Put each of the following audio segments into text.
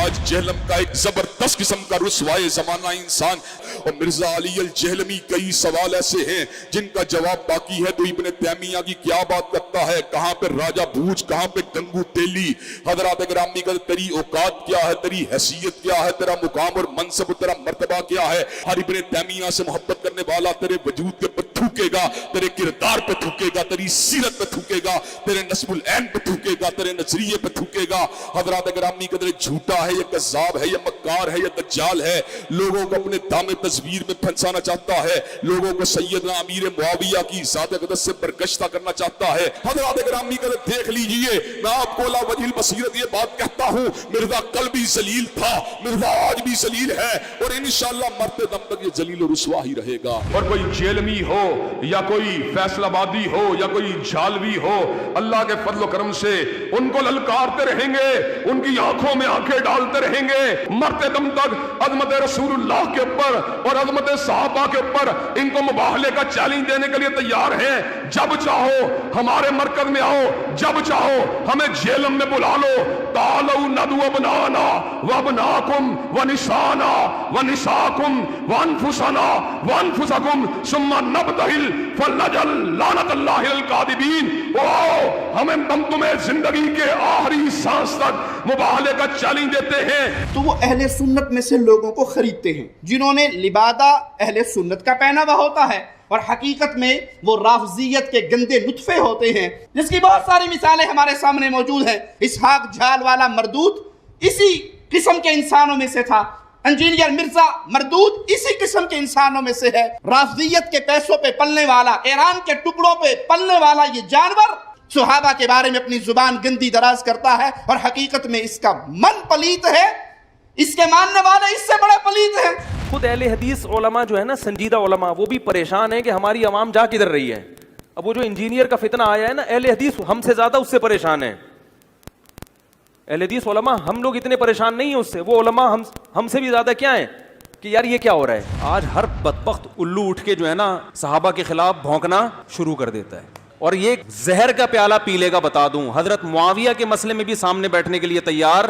آج جہلم کا ایک زبردست قسم کا رسوائے زمانہ انسان. اور مرزا علی الجہلمی کئی سوال ایسے ہیں جن کا جواب باقی ہے. تو ابن تیمیہ کی کیا بات کرتا ہے, کہاں پہ راجہ بھوج, کہاں پہ گنگو تیلی. حضرات گرامی کا تیری اوقات کیا ہے, تیری حیثیت کیا ہے, تیرا مقام اور منصب, تیرا مرتبہ کیا ہے. ہر ابن تیمیہ سے محبت کرنے والا تیرے وجود کے پر تھوکے گا, تیرے کردار پہ تھوکے گا, تیری سیرت پہ تھوکے گا, تیرے نسب العین پہ تھوکے گا, تیرے نظریے پہ تھوکے گا. حضرات گرامی کا تیرے جھوٹا ہے یا کذاب ہے یا مکار ہے یا دجال ہے, لوگوں کو اپنے دام تصویر میں پھنسانا چاہتا ہے, لوگوں کو سیدنا امیر معاویہ کی ذات اقدس سے برگشتہ کرنا چاہتا ہے. حضرات گرامی کا دیکھ لیجئے, میں آپ کو لا وجہ البصیرت یہ بات کہتا ہوں, مرزا کل بھی ذلیل تھا, مرزا آج بھی ذلیل ہے, اور انشاءاللہ مرتے دم تک یہ ذلیل و رسوا ہی رہے گا. اور کوئی جیلمی ہو یا کوئی فیصل آبادی ہو یا کوئی جھالوی ہو, اللہ کے فضل و کرم سے ان کو للکارتے رہیں گے, ان کی آنکھوں میں آنکھیں ڈالتے رہیں گے مرتے دم تک. عظمت رسول اللہ کے اوپر اور عظمت صحابہ کے اوپر ان کو مباہلے کا چیلنج دینے کے لیے تیار ہیں. جب چاہو ہمارے مرکز میں آؤ, جب چاہو ہمیں جیلم میں بلا لو. تعالوا ندعو ابنانا وابناکم ونسانا ونساکم وانفسنا وانفسکم ثم نبتہل فلنجعل لعنت اللہ الکاذبین. ہمیں ہم تمہیں زندگی کے آخری سانس تک مباہلے کا چیلنج دیتے ہیں. تو وہ اہل سنت میں سے لوگوں کو خریدتے ہیں جنہوں نے لبادہ اہل سنت کا پہنا ہوا ہوتا ہے, اور حقیقت میں وہ رافضیت کے گندے نطفے ہوتے ہیں, جس کی بہت ساری مثالیں ہمارے سامنے موجود ہیں. اسحاق جھال والا مردود اسی قسم کے انسانوں میں سے تھا, انجینئر مرزا مردود اسی قسم کے انسانوں میں سے ہے. رافضیت کے پیسوں پہ پلنے والا, ایران کے ٹکڑوں پہ پلنے والا یہ جانور صحابہ کے بارے میں اپنی زبان گندی دراز کرتا ہے, اور حقیقت میں اس کا من پلیت ہے, اس کے ماننے والے اس سے بڑے پلیت ہیں. خود اہل حدیث علماء جو ہے نا, سنجیدہ علماء, وہ بھی پریشان ہیں کہ ہماری عوام جا کدھر رہی ہے. اب وہ جو انجینئر کا فتنہ آیا ہے نا, اہل حدیث ہم سے زیادہ اس سے پریشان ہیں. اہل حدیث علماء, ہم لوگ اتنے پریشان نہیں ہیں اس سے, وہ علماء ہم سے بھی زیادہ کیا ہیں کہ یار یہ کیا ہو رہا ہے. آج ہر بدبخت الو اٹھ کے جو ہے نا صحابہ کے خلاف بھونکنا شروع کر دیتا ہے, اور یہ زہر کا پیالہ پی لے گا. بتا دوں, حضرت معاویہ کے مسئلے میں بھی سامنے بیٹھنے کے لیے تیار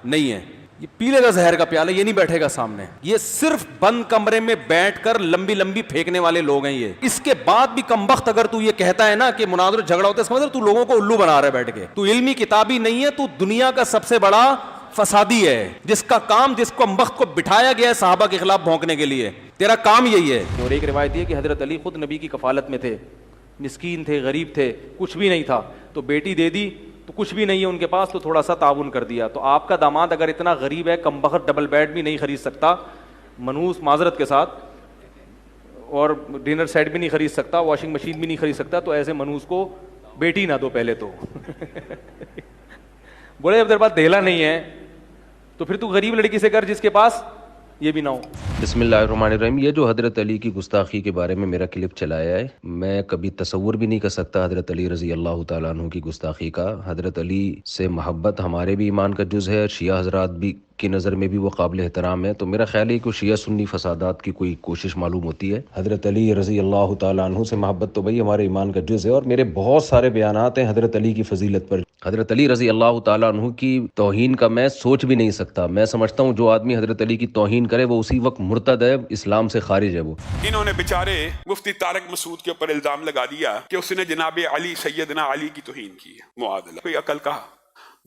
نہیں ہے. یہ پی لے گا زہر کا پیالہ, یہ نہیں بیٹھے گا سامنے. یہ صرف بند کمرے میں بیٹھ کر لمبی لمبی پھینکنے والے لوگ ہیں یہ. اس کے بعد بھی کم وقت اگر تو یہ کہتا ہے نا کہ مناظر جھگڑا ہوتا ہے, اس کا مطلب تو لوگوں کو الو بنا رہا ہے بیٹھ کے. تو علمی کتابی نہیں ہے, تو دنیا کا سب سے بڑا فسادی ہے, جس کا کام, جس کو وقت کو بٹھایا گیا ہے صحابہ کے خلاف بھونکنے کے لیے. تیرا کام یہی ہے. اور ایک روایت یہ کہ حضرت علی خود نبی کی کفالت میں تھے, مسکین تھے, غریب تھے, کچھ بھی نہیں تھا, تو بیٹی دے دی تو کچھ بھی نہیں ہے ان کے پاس, تو تھوڑا سا تعاون کر دیا. تو آپ کا داماد اگر اتنا غریب ہے, کم بخت ڈبل بیڈ بھی نہیں خرید سکتا, منوس معذرت کے ساتھ, اور ڈنر سیٹ بھی نہیں خرید سکتا, واشنگ مشین بھی نہیں خرید سکتا, تو ایسے منوس کو بیٹی نہ دو پہلے تو. بولے اب تیرے پاس دہلا نہیں ہے تو پھر تو غریب لڑکی سے کر جس کے پاس یہ بھی نہ ہو. بسم اللہ الرحمن الرحیم. یہ جو حضرت علی کی گستاخی کے بارے میں میرا کلپ چلایا ہے, میں کبھی تصور بھی نہیں کر سکتا حضرت علی رضی اللہ تعالیٰ عنہ کی گستاخی کا. حضرت علی سے محبت ہمارے بھی ایمان کا جز ہے, شیعہ حضرات بھی کی نظر میں بھی وہ قابل احترام ہے. تو میرا خیال ہے کہ شیعہ سنی فسادات کی کوئی کوشش معلوم ہوتی ہے. حضرت علی رضی اللہ تعالیٰ عنہ سے محبت تو بھائی ہمارے ایمان کا جز ہے, اور میرے بہت سارے بیانات ہیں حضرت علی کی فضیلت پر. حضرت علی رضی اللہ تعالیٰ عنہ کی توہین کا میں سوچ بھی نہیں سکتا. میں سمجھتا ہوں جو آدمی حضرت علی کی توہین کرے وہ اسی وقت مرتد ہے, اسلام سے خارج ہے. وہ انہوں نے بیچارے مفتی طارق مسعود کے اوپر الزام لگا دیا کہ اس نے جناب علی, سیدنا علی کی توہین کی ہے. معاذ اللہ, کوئی عقل کا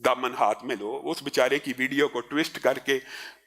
دامن ہاتھ میں لو. اس بیچارے کی ویڈیو کو ٹویسٹ کر کے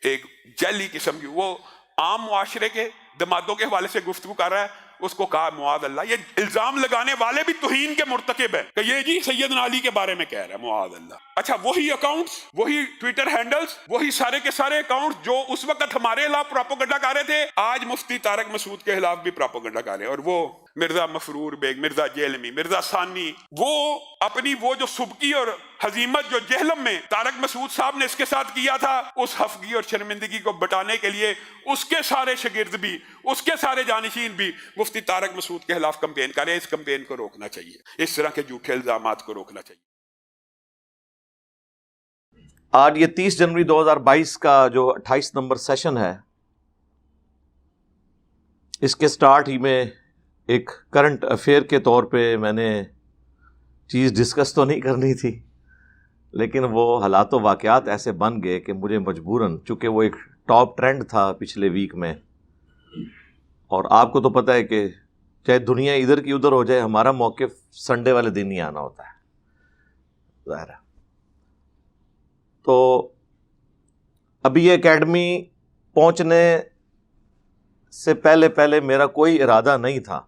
ایک جعلی قسم کی, وہ عام معاشرے کے دمادوں کے حوالے سے گفتگو کر رہا ہے, اس کو کہا معاذ اللہ, یہ الزام لگانے والے بھی توہین کے مرتکب ہیں کہ یہ جی سیدنا علی کے بارے میں کہہ رہا ہے. معاذ اللہ. اچھا, وہی اکاؤنٹس, وہی ٹویٹر ہینڈلز, وہی سارے کے سارے اکاؤنٹس جو اس وقت ہمارے خلاف پراپوگنڈا کر رہے تھے, آج مفتی طارق مسعود کے خلاف بھی پراپوگنڈا کر رہے ہیں. اور وہ مرزا مفرور بیگ, مرزا جیلمی, مرزا ثانی, وہ اپنی وہ جو سبکی اور ہزیمت جو جہلم میں طارق مسعود صاحب نے اس کے ساتھ کیا تھا, اس حفگی اور شرمندگی کو بٹانے کے لیے اس کے سارے شاگرد بھی, اس کے سارے جانشین بھی مفتی طارق مسعود کے خلاف کمپین کریں. اس کمپین کو روکنا چاہیے, اس طرح کے جھوٹے الزامات کو روکنا چاہیے. آج یہ 30 جنوری 2022 کا جو 28 نمبر سیشن ہے, اس کے سٹارٹ ہی میں ایک کرنٹ افیئر کے طور پہ میں نے چیز ڈسکس تو نہیں کرنی تھی, لیکن وہ حالات و واقعات ایسے بن گئے کہ مجھے مجبوراً، چونکہ وہ ایک ٹاپ ٹرینڈ تھا پچھلے ویک میں، اور آپ کو تو پتہ ہے کہ چاہے دنیا ادھر کی ادھر ہو جائے، ہمارا موقف سنڈے والے دن ہی آنا ہوتا ہے، ظاہر ہے۔ تو ابھی یہ اکیڈمی پہنچنے سے پہلے میرا کوئی ارادہ نہیں تھا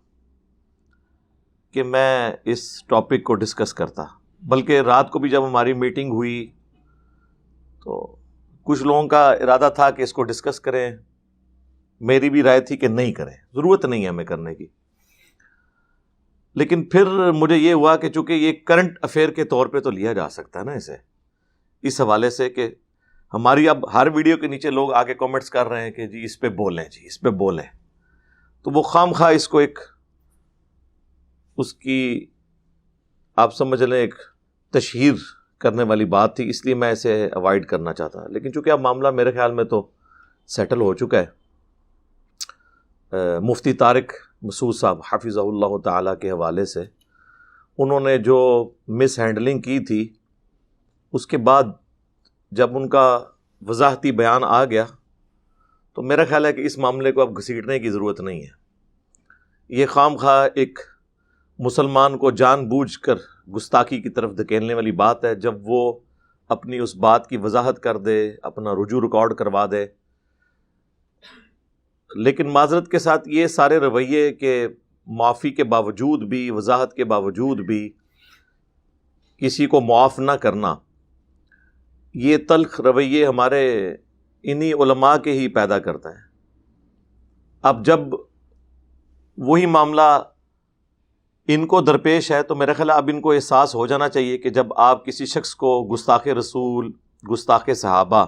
کہ میں اس ٹاپک کو ڈسکس کرتا، بلکہ رات کو بھی جب ہماری میٹنگ ہوئی تو کچھ لوگوں کا ارادہ تھا کہ اس کو ڈسکس کریں، میری بھی رائے تھی کہ نہیں کریں، ضرورت نہیں ہے ہمیں کرنے کی۔ لیکن پھر مجھے یہ ہوا کہ چونکہ یہ کرنٹ افیئر کے طور پہ تو لیا جا سکتا ہے نا اسے، اس حوالے سے کہ ہماری اب ہر ویڈیو کے نیچے لوگ آگے کامنٹس کر رہے ہیں کہ جی اس پہ بولیں، جی اس پہ بولیں، تو وہ خام خواہ اس کو ایک اس کی آپ سمجھ لیں ایک تشہیر کرنے والی بات تھی، اس لیے میں اسے اوائڈ کرنا چاہتا ہوں۔ لیکن چونکہ اب معاملہ میرے خیال میں تو سیٹل ہو چکا ہے، مفتی طارق مسعود صاحب حفظہ اللہ تعالیٰ کے حوالے سے انہوں نے جو مس ہینڈلنگ کی تھی، اس کے بعد جب ان کا وضاحتی بیان آ گیا تو میرا خیال ہے کہ اس معاملے کو اب گھسیٹنے کی ضرورت نہیں ہے۔ یہ خام خواہ ایک مسلمان کو جان بوجھ کر گستاخی کی طرف دھکیلنے والی بات ہے، جب وہ اپنی اس بات کی وضاحت کر دے، اپنا رجوع ریکارڈ کروا دے۔ لیکن معذرت کے ساتھ یہ سارے رویے کہ معافی کے باوجود بھی، وضاحت کے باوجود بھی کسی کو معاف نہ کرنا، یہ تلخ رویے ہمارے انہی علماء کے ہی پیدا کرتا ہے۔ اب جب وہی معاملہ ان کو درپیش ہے تو میرا خیال ہے اب ان کو احساس ہو جانا چاہیے کہ جب آپ کسی شخص کو گستاخ رسول، گستاخ صحابہ،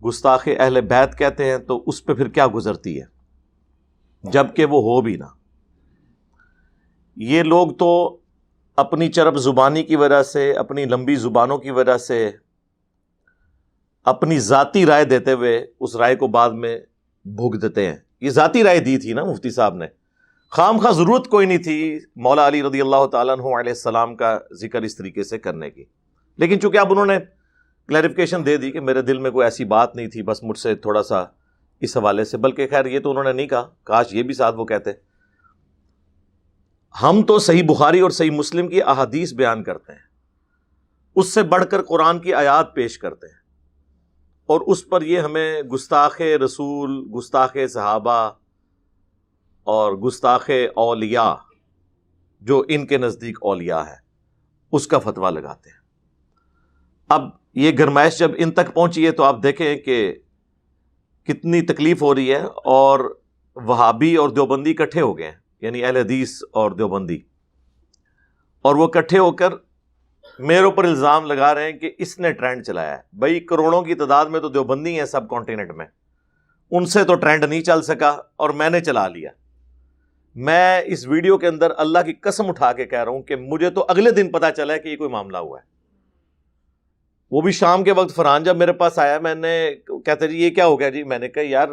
گستاخ اہل بیت کہتے ہیں تو اس پہ پھر کیا گزرتی ہے، جبکہ وہ ہو بھی نہ۔ یہ لوگ تو اپنی چرب زبانی کی وجہ سے، اپنی لمبی زبانوں کی وجہ سے، اپنی ذاتی رائے دیتے ہوئے اس رائے کو بعد میں بھوگ دیتے ہیں۔ یہ ذاتی رائے دی تھی نا مفتی صاحب نے، خام خواہ ضرورت کوئی نہیں تھی مولا علی رضی اللہ تعالیٰ عنہ علیہ السلام کا ذکر اس طریقے سے کرنے کی، لیکن چونکہ اب انہوں نے کلیریفیکیشن دے دی کہ میرے دل میں کوئی ایسی بات نہیں تھی، بس مجھ سے تھوڑا سا اس حوالے سے، بلکہ خیر یہ تو انہوں نے نہیں کہا، کاش یہ بھی ساتھ وہ کہتے۔ ہم تو صحیح بخاری اور صحیح مسلم کی احادیث بیان کرتے ہیں، اس سے بڑھ کر قرآن کی آیات پیش کرتے ہیں، اور اس پر یہ ہمیں گستاخ رسول، گستاخ صحابہ اور گستاخ اولیاء جو ان کے نزدیک اولیاء ہے اس کا فتویٰ لگاتے ہیں۔ اب یہ گرمائش جب ان تک پہنچی ہے تو آپ دیکھیں کہ کتنی تکلیف ہو رہی ہے، اور وہابی اور دیوبندی اکٹھے ہو گئے ہیں، یعنی اہل حدیث اور دیوبندی، اور وہ اکٹھے ہو کر میرے اوپر الزام لگا رہے ہیں کہ اس نے ٹرینڈ چلایا ہے۔ بھائی کروڑوں کی تعداد میں تو دیوبندی ہیں سب کانٹیننٹ میں، ان سے تو ٹرینڈ نہیں چل سکا اور میں نے چلا لیا۔ میں اس ویڈیو کے اندر اللہ کی قسم اٹھا کے کہہ رہا ہوں کہ مجھے تو اگلے دن پتا چلا ہے کہ یہ کوئی معاملہ ہوا ہے، وہ بھی شام کے وقت۔ فرحان جب میرے پاس آیا، میں نے کہتا جی یہ کیا ہو گیا جی، میں نے کہا یار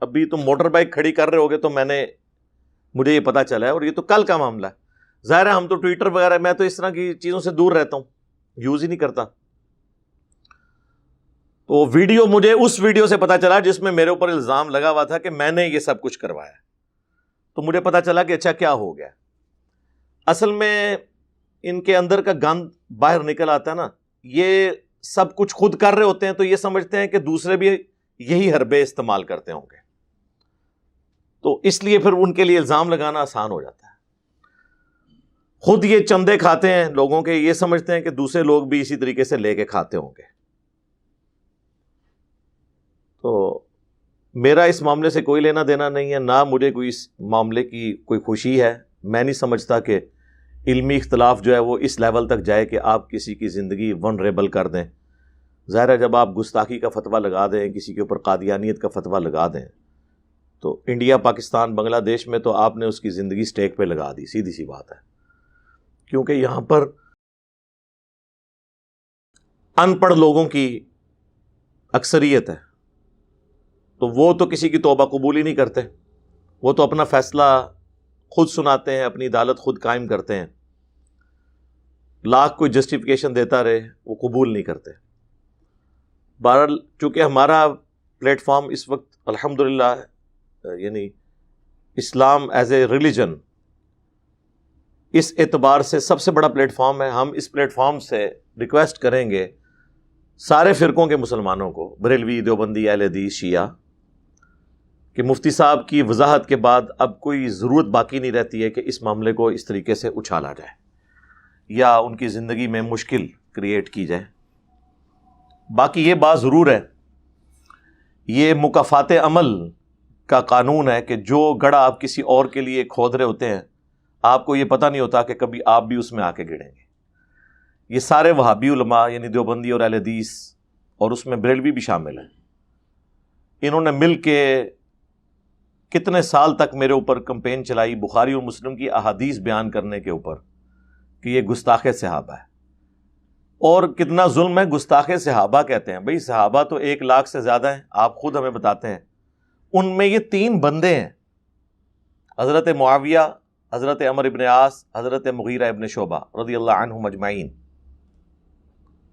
ابھی تم موٹر بائک کھڑی کر رہے ہوگے تو مجھے یہ پتا چلا ہے، اور یہ تو کل کا معاملہ ہے۔ ظاہر ہے ہم تو ٹویٹر وغیرہ، میں تو اس طرح کی چیزوں سے دور رہتا ہوں، یوز ہی نہیں کرتا۔ تو ویڈیو مجھے اس ویڈیو سے پتا چلا جس میں میرے اوپر الزام لگا ہوا تھا کہ میں نے یہ سب کچھ کروایا، تو مجھے پتا چلا کہ اچھا کیا ہو گیا۔ اصل میں ان کے اندر کا گند باہر نکل آتا ہے نا، یہ سب کچھ خود کر رہے ہوتے ہیں تو یہ سمجھتے ہیں کہ دوسرے بھی یہی حربے استعمال کرتے ہوں گے، تو اس لیے پھر ان کے لیے الزام لگانا آسان ہو جاتا ہے۔ خود یہ چندے کھاتے ہیں لوگوں کے، یہ سمجھتے ہیں کہ دوسرے لوگ بھی اسی طریقے سے لے کے کھاتے ہوں گے۔ تو میرا اس معاملے سے کوئی لینا دینا نہیں ہے، نہ مجھے کوئی اس معاملے کی کوئی خوشی ہے۔ میں نہیں سمجھتا کہ علمی اختلاف جو ہے وہ اس لیول تک جائے کہ آپ کسی کی زندگی ونریبل کر دیں۔ ظاہر ہے جب آپ گستاخی کا فتویٰ لگا دیں، کسی کے اوپر قادیانیت کا فتویٰ لگا دیں، تو انڈیا، پاکستان، بنگلہ دیش میں تو آپ نے اس کی زندگی سٹیک پہ لگا دی، سیدھی سی بات ہے، کیونکہ یہاں پر ان پڑھ لوگوں کی اکثریت ہے، تو وہ تو کسی کی توبہ قبول ہی نہیں کرتے، وہ تو اپنا فیصلہ خود سناتے ہیں، اپنی عدالت خود قائم کرتے ہیں۔ لاکھ کوئی جسٹیفیکیشن دیتا رہے وہ قبول نہیں کرتے. بہرحال چونکہ ہمارا پلیٹ فارم اس وقت الحمدللہ یعنی اسلام ایز اے ریلیجن اس اعتبار سے سب سے بڑا پلیٹ فارم ہے، ہم اس پلیٹ فارم سے ریکویسٹ کریں گے سارے فرقوں کے مسلمانوں کو، بریلوی، دیوبندی، اہل حدیث، شیعہ، کہ مفتی صاحب کی وضاحت کے بعد اب کوئی ضرورت باقی نہیں رہتی ہے کہ اس معاملے کو اس طریقے سے اچھالا جائے یا ان کی زندگی میں مشکل کریٹ کی جائے. باقی یہ بات ضرور ہے، یہ مکافات عمل کا قانون ہے کہ جو گڑھا آپ کسی اور کے لیے کھود رہے ہوتے ہیں آپ کو یہ پتہ نہیں ہوتا کہ کبھی آپ بھی اس میں آ کے گڑیں گے. یہ سارے وہابی علماء یعنی دیوبندی اور اہل حدیث اور اس میں بریلوی بھی شامل ہیں، انہوں نے مل کے کتنے سال تک میرے اوپر کمپین چلائی بخاری اور مسلم کی احادیث بیان کرنے کے اوپر کہ یہ گستاخ صحابہ ہے. اور کتنا ظلم ہے، گستاخ صحابہ کہتے ہیں. بھئی صحابہ تو 1 لاکھ سے زیادہ ہیں، آپ خود ہمیں بتاتے ہیں. ان میں یہ 3 بندے ہیں، حضرت معاویہ، حضرت عمر ابن عاص، حضرت مغیرہ ابن شعبہ رضی اللہ عنہم اجمعین.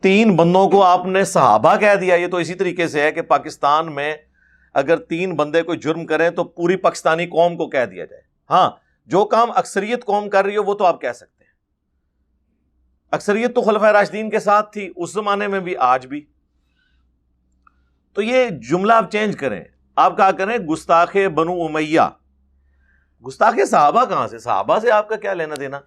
3 بندوں کو آپ نے صحابہ کہہ دیا. یہ تو اسی طریقے سے ہے کہ پاکستان میں اگر 3 بندے کوئی جرم کریں تو پوری پاکستانی قوم کو کہہ دیا جائے. ہاں جو کام اکثریت قوم کر رہی ہو وہ تو آپ کہہ سکتے ہیں. اکثریت تو خلفائے راشدین کے ساتھ تھی اس زمانے میں بھی، آج بھی. تو یہ جملہ آپ چینج کریں، آپ کہا کریں گستاخ بنو امیہ. گستاخ صحابہ کہاں سے؟ صحابہ سے آپ کا کیا لینا دینا؟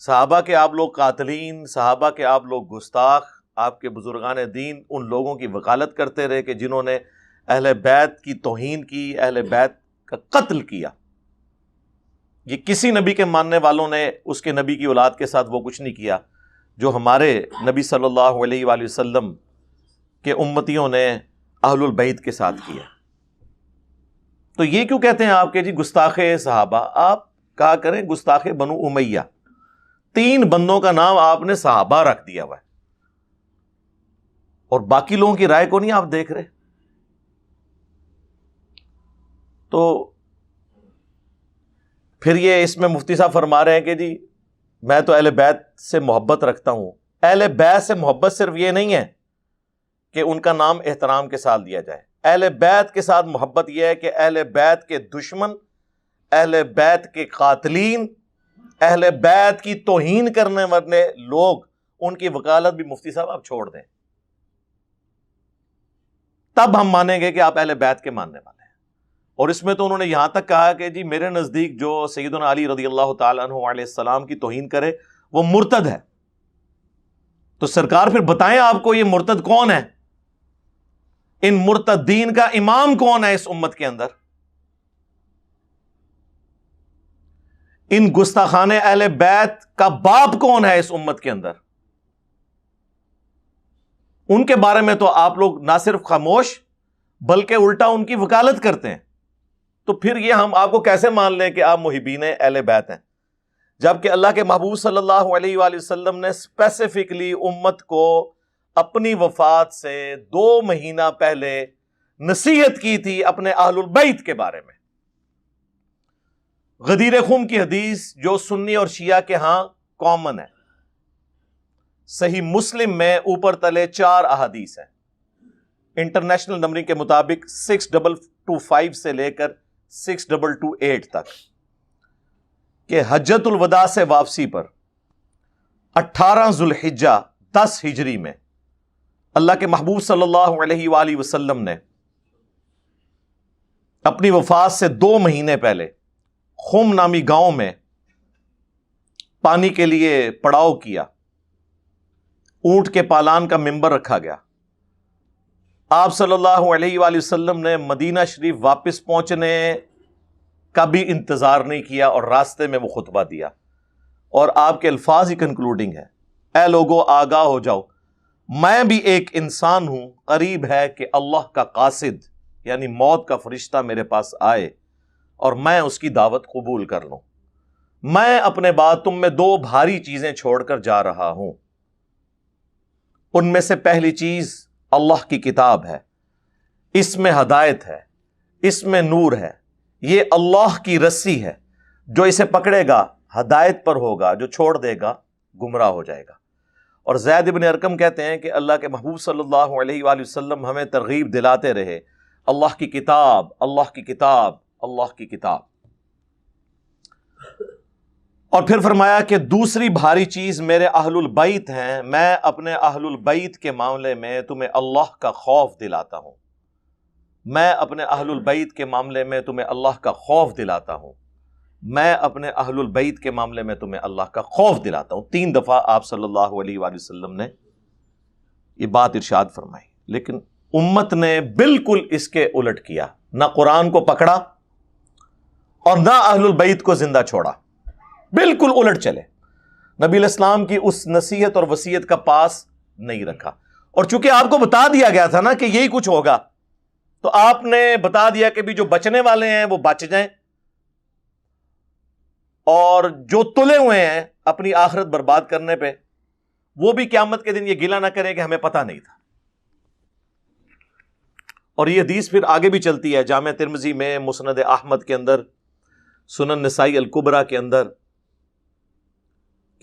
صحابہ کے آپ لوگ قاتلین، صحابہ کے آپ لوگ گستاخ، آپ کے بزرگان دین ان لوگوں کی وکالت کرتے رہے کہ جنہوں نے اہل بیت کی توہین کی، اہل بیت کا قتل کیا. یہ کسی نبی کے ماننے والوں نے اس کے نبی کی اولاد کے ساتھ وہ کچھ نہیں کیا جو ہمارے نبی صلی اللہ علیہ وآلہ وسلم کے امتیوں نے اہل البیت کے ساتھ کیا. تو یہ کیوں کہتے ہیں آپ کہ جی گستاخ صحابہ؟ آپ کہا کریں گستاخ بنو امیہ. 3 بندوں کا نام آپ نے صحابہ رکھ دیا ہوا ہے اور باقی لوگوں کی رائے کو نہیں آپ دیکھ رہے. تو پھر یہ اس میں مفتی صاحب فرما رہے ہیں کہ جی میں تو اہل بیت سے محبت رکھتا ہوں. اہل بیت سے محبت صرف یہ نہیں ہے کہ ان کا نام احترام کے ساتھ لیا جائے. اہل بیت کے ساتھ محبت یہ ہے کہ اہل بیت کے دشمن، اہل بیت کے قاتلین، اہل بیت کی توہین کرنے والے لوگ، ان کی وکالت بھی مفتی صاحب آپ چھوڑ دیں، تب ہم مانیں گے کہ آپ اہل بیت کے ماننے والے ہیں. اور اس میں تو انہوں نے یہاں تک کہا کہ جی میرے نزدیک جو سیدنا علی رضی اللہ تعالیٰ عنہ علیہ السلام کی توہین کرے وہ مرتد ہے. تو سرکار پھر بتائیں آپ کو یہ مرتد کون ہے؟ ان مرتدین کا امام کون ہے اس امت کے اندر؟ ان گستاخان اہل بیت کا باپ کون ہے اس امت کے اندر؟ ان کے بارے میں تو آپ لوگ نہ صرف خاموش بلکہ الٹا ان کی وکالت کرتے ہیں. تو پھر یہ ہم آپ کو کیسے مان لیں کہ آپ محبین اہل بیت ہیں، جبکہ اللہ کے محبوب صلی اللہ علیہ وآلہ وسلم نے اسپیسیفکلی امت کو اپنی وفات سے 2 مہینہ پہلے نصیحت کی تھی اپنے اہل البیت کے بارے میں. غدیر خم کی حدیث جو سنی اور شیعہ کے ہاں کامن ہے، صحیح مسلم میں اوپر تلے 4 احادیث ہیں. انٹرنیشنل نمبرنگ کے مطابق 6225 سے لے کر 6228 تک کہ حجۃ الوداع سے واپسی پر 18 ذوالحجہ 10 ہجری میں اللہ کے محبوب صلی اللہ علیہ وآلہ وسلم نے اپنی وفات سے 2 مہینے پہلے خم نامی گاؤں میں پانی کے لیے پڑاؤ کیا. اونٹ کے پالان کا منبر رکھا گیا. آپ صلی اللہ علیہ وآلہ وسلم نے مدینہ شریف واپس پہنچنے کا بھی انتظار نہیں کیا اور راستے میں وہ خطبہ دیا. اور آپ کے الفاظ ہی کنکلوڈنگ ہے، اے لوگو آگاہ ہو جاؤ، میں بھی ایک انسان ہوں، قریب ہے کہ اللہ کا قاصد یعنی موت کا فرشتہ میرے پاس آئے اور میں اس کی دعوت قبول کر لوں. میں اپنے بعد تم میں 2 بھاری چیزیں چھوڑ کر جا رہا ہوں. ان میں سے پہلی چیز اللہ کی کتاب ہے، اس میں ہدایت ہے، اس میں نور ہے. یہ اللہ کی رسی ہے، جو اسے پکڑے گا ہدایت پر ہوگا، جو چھوڑ دے گا گمراہ ہو جائے گا. اور زید ابن ارقم کہتے ہیں کہ اللہ کے محبوب صلی اللہ علیہ وآلہ وسلم ہمیں ترغیب دلاتے رہے، اللہ کی کتاب، اللہ کی کتاب، اللہ کی کتاب. اور پھر فرمایا کہ دوسری بھاری چیز میرے اہل البیت ہیں، میں اپنے اہل البیت کے معاملے میں تمہیں اللہ کا خوف دلاتا ہوں، میں اپنے اہل البیت کے معاملے میں تمہیں اللہ کا خوف دلاتا ہوں، میں اپنے اہل البیت کے معاملے میں تمہیں اللہ کا خوف دلاتا ہوں. 3 دفعہ آپ صلی اللہ علیہ وآلہ وسلم نے یہ بات ارشاد فرمائی. لیکن امت نے بالکل اس کے الٹ کیا، نہ قرآن کو پکڑا اور نہ اہل البیت کو زندہ چھوڑا، بالکل الٹ چلے. نبی علیہ السلام کی اس نصیحت اور وصیت کا پاس نہیں رکھا. اور چونکہ آپ کو بتا دیا گیا تھا نا کہ یہی کچھ ہوگا، تو آپ نے بتا دیا کہ بھی جو بچنے والے ہیں وہ بچ جائیں، اور جو تلے ہوئے ہیں اپنی آخرت برباد کرنے پہ وہ بھی قیامت کے دن یہ گلہ نہ کریں کہ ہمیں پتہ نہیں تھا. اور یہ حدیث پھر آگے بھی چلتی ہے جامع ترمذی میں، مسند احمد کے اندر، سنن نسائی الکبریٰ کے اندر،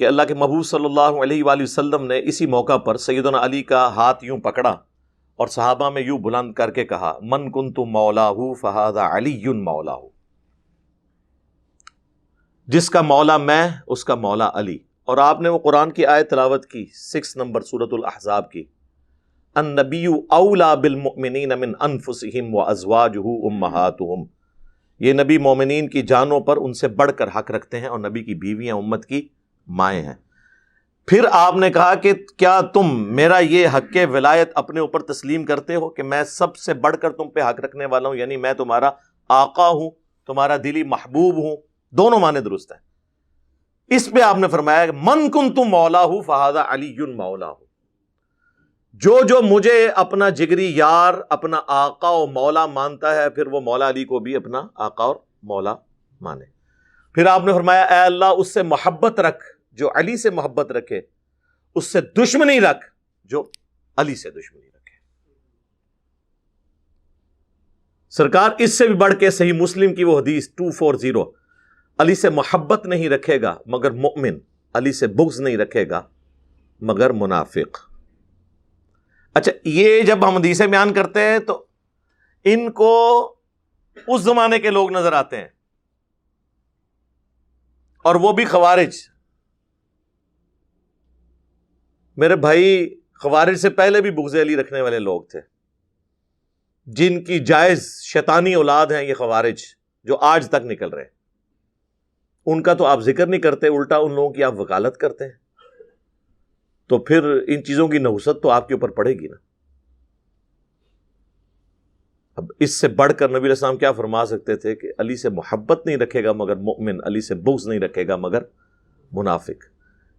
کہ اللہ کے محبوب صلی اللہ علیہ وآلہ وسلم نے اسی موقع پر سیدنا علی کا ہاتھ یوں پکڑا اور صحابہ میں یوں بلند کر کے کہا، من کنت مولاہ فہذا علی مولاہ، جس کا مولا میں اس کا مولا علی. اور آپ نے وہ قرآن کی آیت تلاوت کی 6 نمبر سورۃ الاحزاب کی، النبی اولا بالمؤمنین من انفسہم وازواجہ امہاتہم، یہ نبی مومنین کی جانوں پر ان سے بڑھ کر حق رکھتے ہیں اور نبی کی بیویاں امت کی مائیں ہیں. پھر آپ نے کہا کہ کیا تم میرا یہ حق ولایت اپنے اوپر تسلیم کرتے ہو کہ میں سب سے بڑھ کر تم پہ حق رکھنے والا ہوں، یعنی میں تمہارا آقا ہوں، تمہارا دلی محبوب ہوں. دونوں معنی درست ہیں. اس پہ آپ نے فرمایا کہ من کنت مولاہ فہذا علی مولاہ، جو جو مجھے اپنا جگری یار، اپنا آقا و مولا مانتا ہے، پھر وہ مولا علی کو بھی اپنا آقا اور مولا مانے. پھر آپ نے فرمایا اے اللہ اس سے محبت رکھ جو علی سے محبت رکھے، اس سے دشمنی رکھ جو علی سے دشمنی رکھے. سرکار اس سے بھی بڑھ کے صحیح مسلم کی وہ حدیث 240، علی سے محبت نہیں رکھے گا مگر مؤمن، علی سے بغض نہیں رکھے گا مگر منافق. اچھا، یہ جب ہم حدیثیں بیان کرتے ہیں تو ان کو اس زمانے کے لوگ نظر آتے ہیں، اور وہ بھی خوارج. میرے بھائی، خوارج سے پہلے بھی بغض علی رکھنے والے لوگ تھے، جن کی جائز شیطانی اولاد ہیں یہ خوارج جو آج تک نکل رہے ہیں. ان کا تو آپ ذکر نہیں کرتے، الٹا ان لوگوں کی آپ وکالت کرتے ہیں، تو پھر ان چیزوں کی نحوست تو آپ کے اوپر پڑے گی نا. اب اس سے بڑھ کر نبی علیہ السلام کیا فرما سکتے تھے کہ علی سے محبت نہیں رکھے گا مگر مؤمن، علی سے بغض نہیں رکھے گا مگر منافق.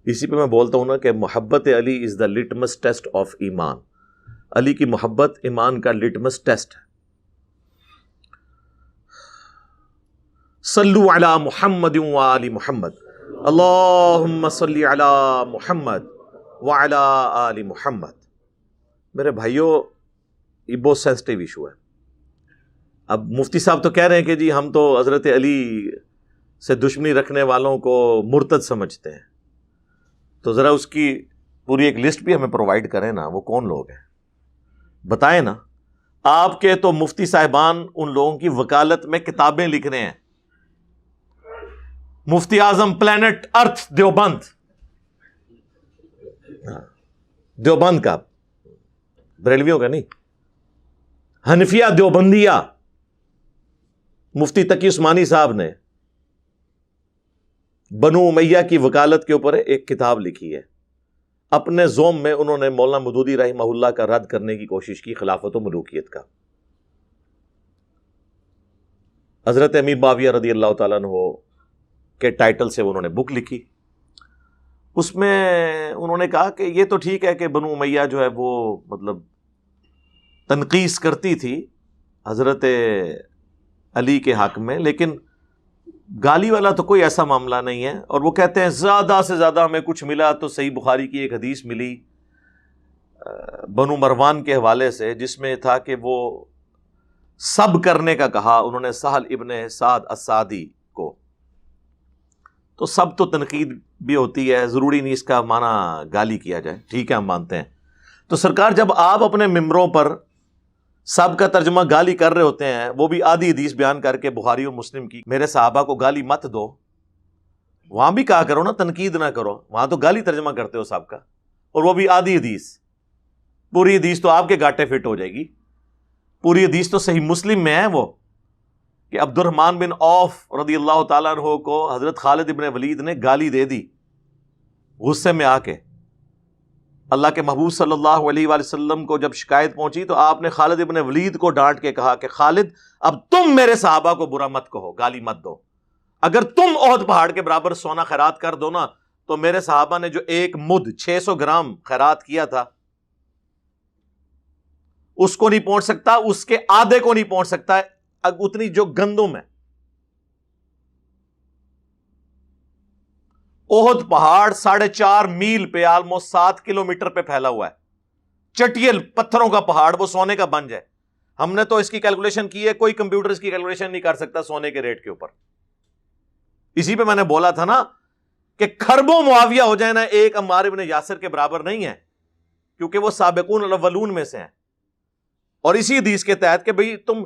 اسی پہ میں بولتا ہوں نا کہ محبت علی از دا لٹمس ٹیسٹ آف ایمان. علی کی محبت ایمان کا لٹمس ٹیسٹ ہے. صلو علی محمد وآل محمد، اللہم صلی علی محمد وعلی آل محمد. میرے بھائیوں، یہ بہت سینسٹیو ایشو ہے. اب مفتی صاحب تو کہہ رہے ہیں کہ جی ہم تو حضرت علی سے دشمنی رکھنے والوں کو مرتد سمجھتے ہیں، تو ذرا اس کی پوری ایک لسٹ بھی ہمیں پرووائڈ کریں نا، وہ کون لوگ ہیں بتائیں نا. آپ کے تو مفتی صاحبان ان لوگوں کی وکالت میں کتابیں لکھ رہے ہیں. مفتی اعظم پلانٹ ارتھ دیوبند، دیوبند کا، بریلویوں کا نہیں، حنفیہ دیوبندیہ، مفتی تقی عثمانی صاحب نے بنو امیہ کی وکالت کے اوپر ایک کتاب لکھی ہے. اپنے زوم میں انہوں نے مولانا مودودی رحمہ اللہ کا رد کرنے کی کوشش کی، خلافت و ملوکیت کا. حضرت امیر معاویہ رضی اللہ تعالیٰ عنہ کے ٹائٹل سے انہوں نے بک لکھی. اس میں انہوں نے کہا کہ یہ تو ٹھیک ہے کہ بنو امیہ جو ہے وہ مطلب تنقیس کرتی تھی حضرت علی کے حق میں، لیکن گالی والا تو کوئی ایسا معاملہ نہیں ہے. اور وہ کہتے ہیں زیادہ سے زیادہ ہمیں کچھ ملا تو صحیح بخاری کی ایک حدیث ملی بنو مروان کے حوالے سے، جس میں تھا کہ وہ سب کرنے کا کہا انہوں نے سہل ابن سعد السعدی کو. تو سب تو تنقید بھی ہوتی ہے، ضروری نہیں اس کا معنی گالی کیا جائے، ٹھیک ہے ہم مانتے ہیں۔ تو سرکار جب آپ اپنے ممبروں پر سب کا ترجمہ گالی کر رہے ہوتے ہیں، وہ بھی آدھی حدیث بیان کر کے بخاری اور مسلم کی، میرے صحابہ کو گالی مت دو، وہاں بھی کہا کرو نا تنقید نہ کرو، وہاں تو گالی ترجمہ کرتے ہو سب کا، اور وہ بھی آدھی حدیث، پوری حدیث تو آپ کے گاٹے فٹ ہو جائے گی، پوری حدیث تو صحیح مسلم میں ہے وہ، کہ عبد الرحمن بن عوف رضی اللہ تعالیٰ عنہ کو حضرت خالد ابن ولید نے گالی دے دی غصے میں آ کے۔ اللہ کے محبوب صلی اللہ علیہ وآلہ وسلم کو جب شکایت پہنچی تو آپ نے خالد ابن ولید کو ڈانٹ کے کہا کہ خالد اب تم میرے صحابہ کو برا مت کہو، گالی مت دو، اگر تم احد پہاڑ کے برابر سونا خیرات کر دو نا تو میرے صحابہ نے جو ایک مد 600 گرام خیرات کیا تھا اس کو نہیں پہنچ سکتا، اس کے آدھے کو نہیں پہنچ سکتا اتنی جو گندم ہے۔ احد پہاڑ 4.5 میل پہ آلموسٹ 7 کلومیٹر پہ پھیلا ہوا ہے، چٹیل پتھروں کا پہاڑ، وہ سونے کا بنج ہے۔ ہم نے تو اس کی کیلکولیشن کی ہے، کوئی کمپیوٹر اس کی کیلکولیشن نہیں کر سکتا سونے کے ریٹ کے اوپر۔ اسی پہ میں نے بولا تھا نا کہ خربوں معاویہ ہو جائے نا ایک عمار ابن یاسر کے برابر نہیں ہے، کیونکہ وہ سابقون الاولون میں سے ہیں۔ اور اسی حدیث کے تحت کہ بھئی تم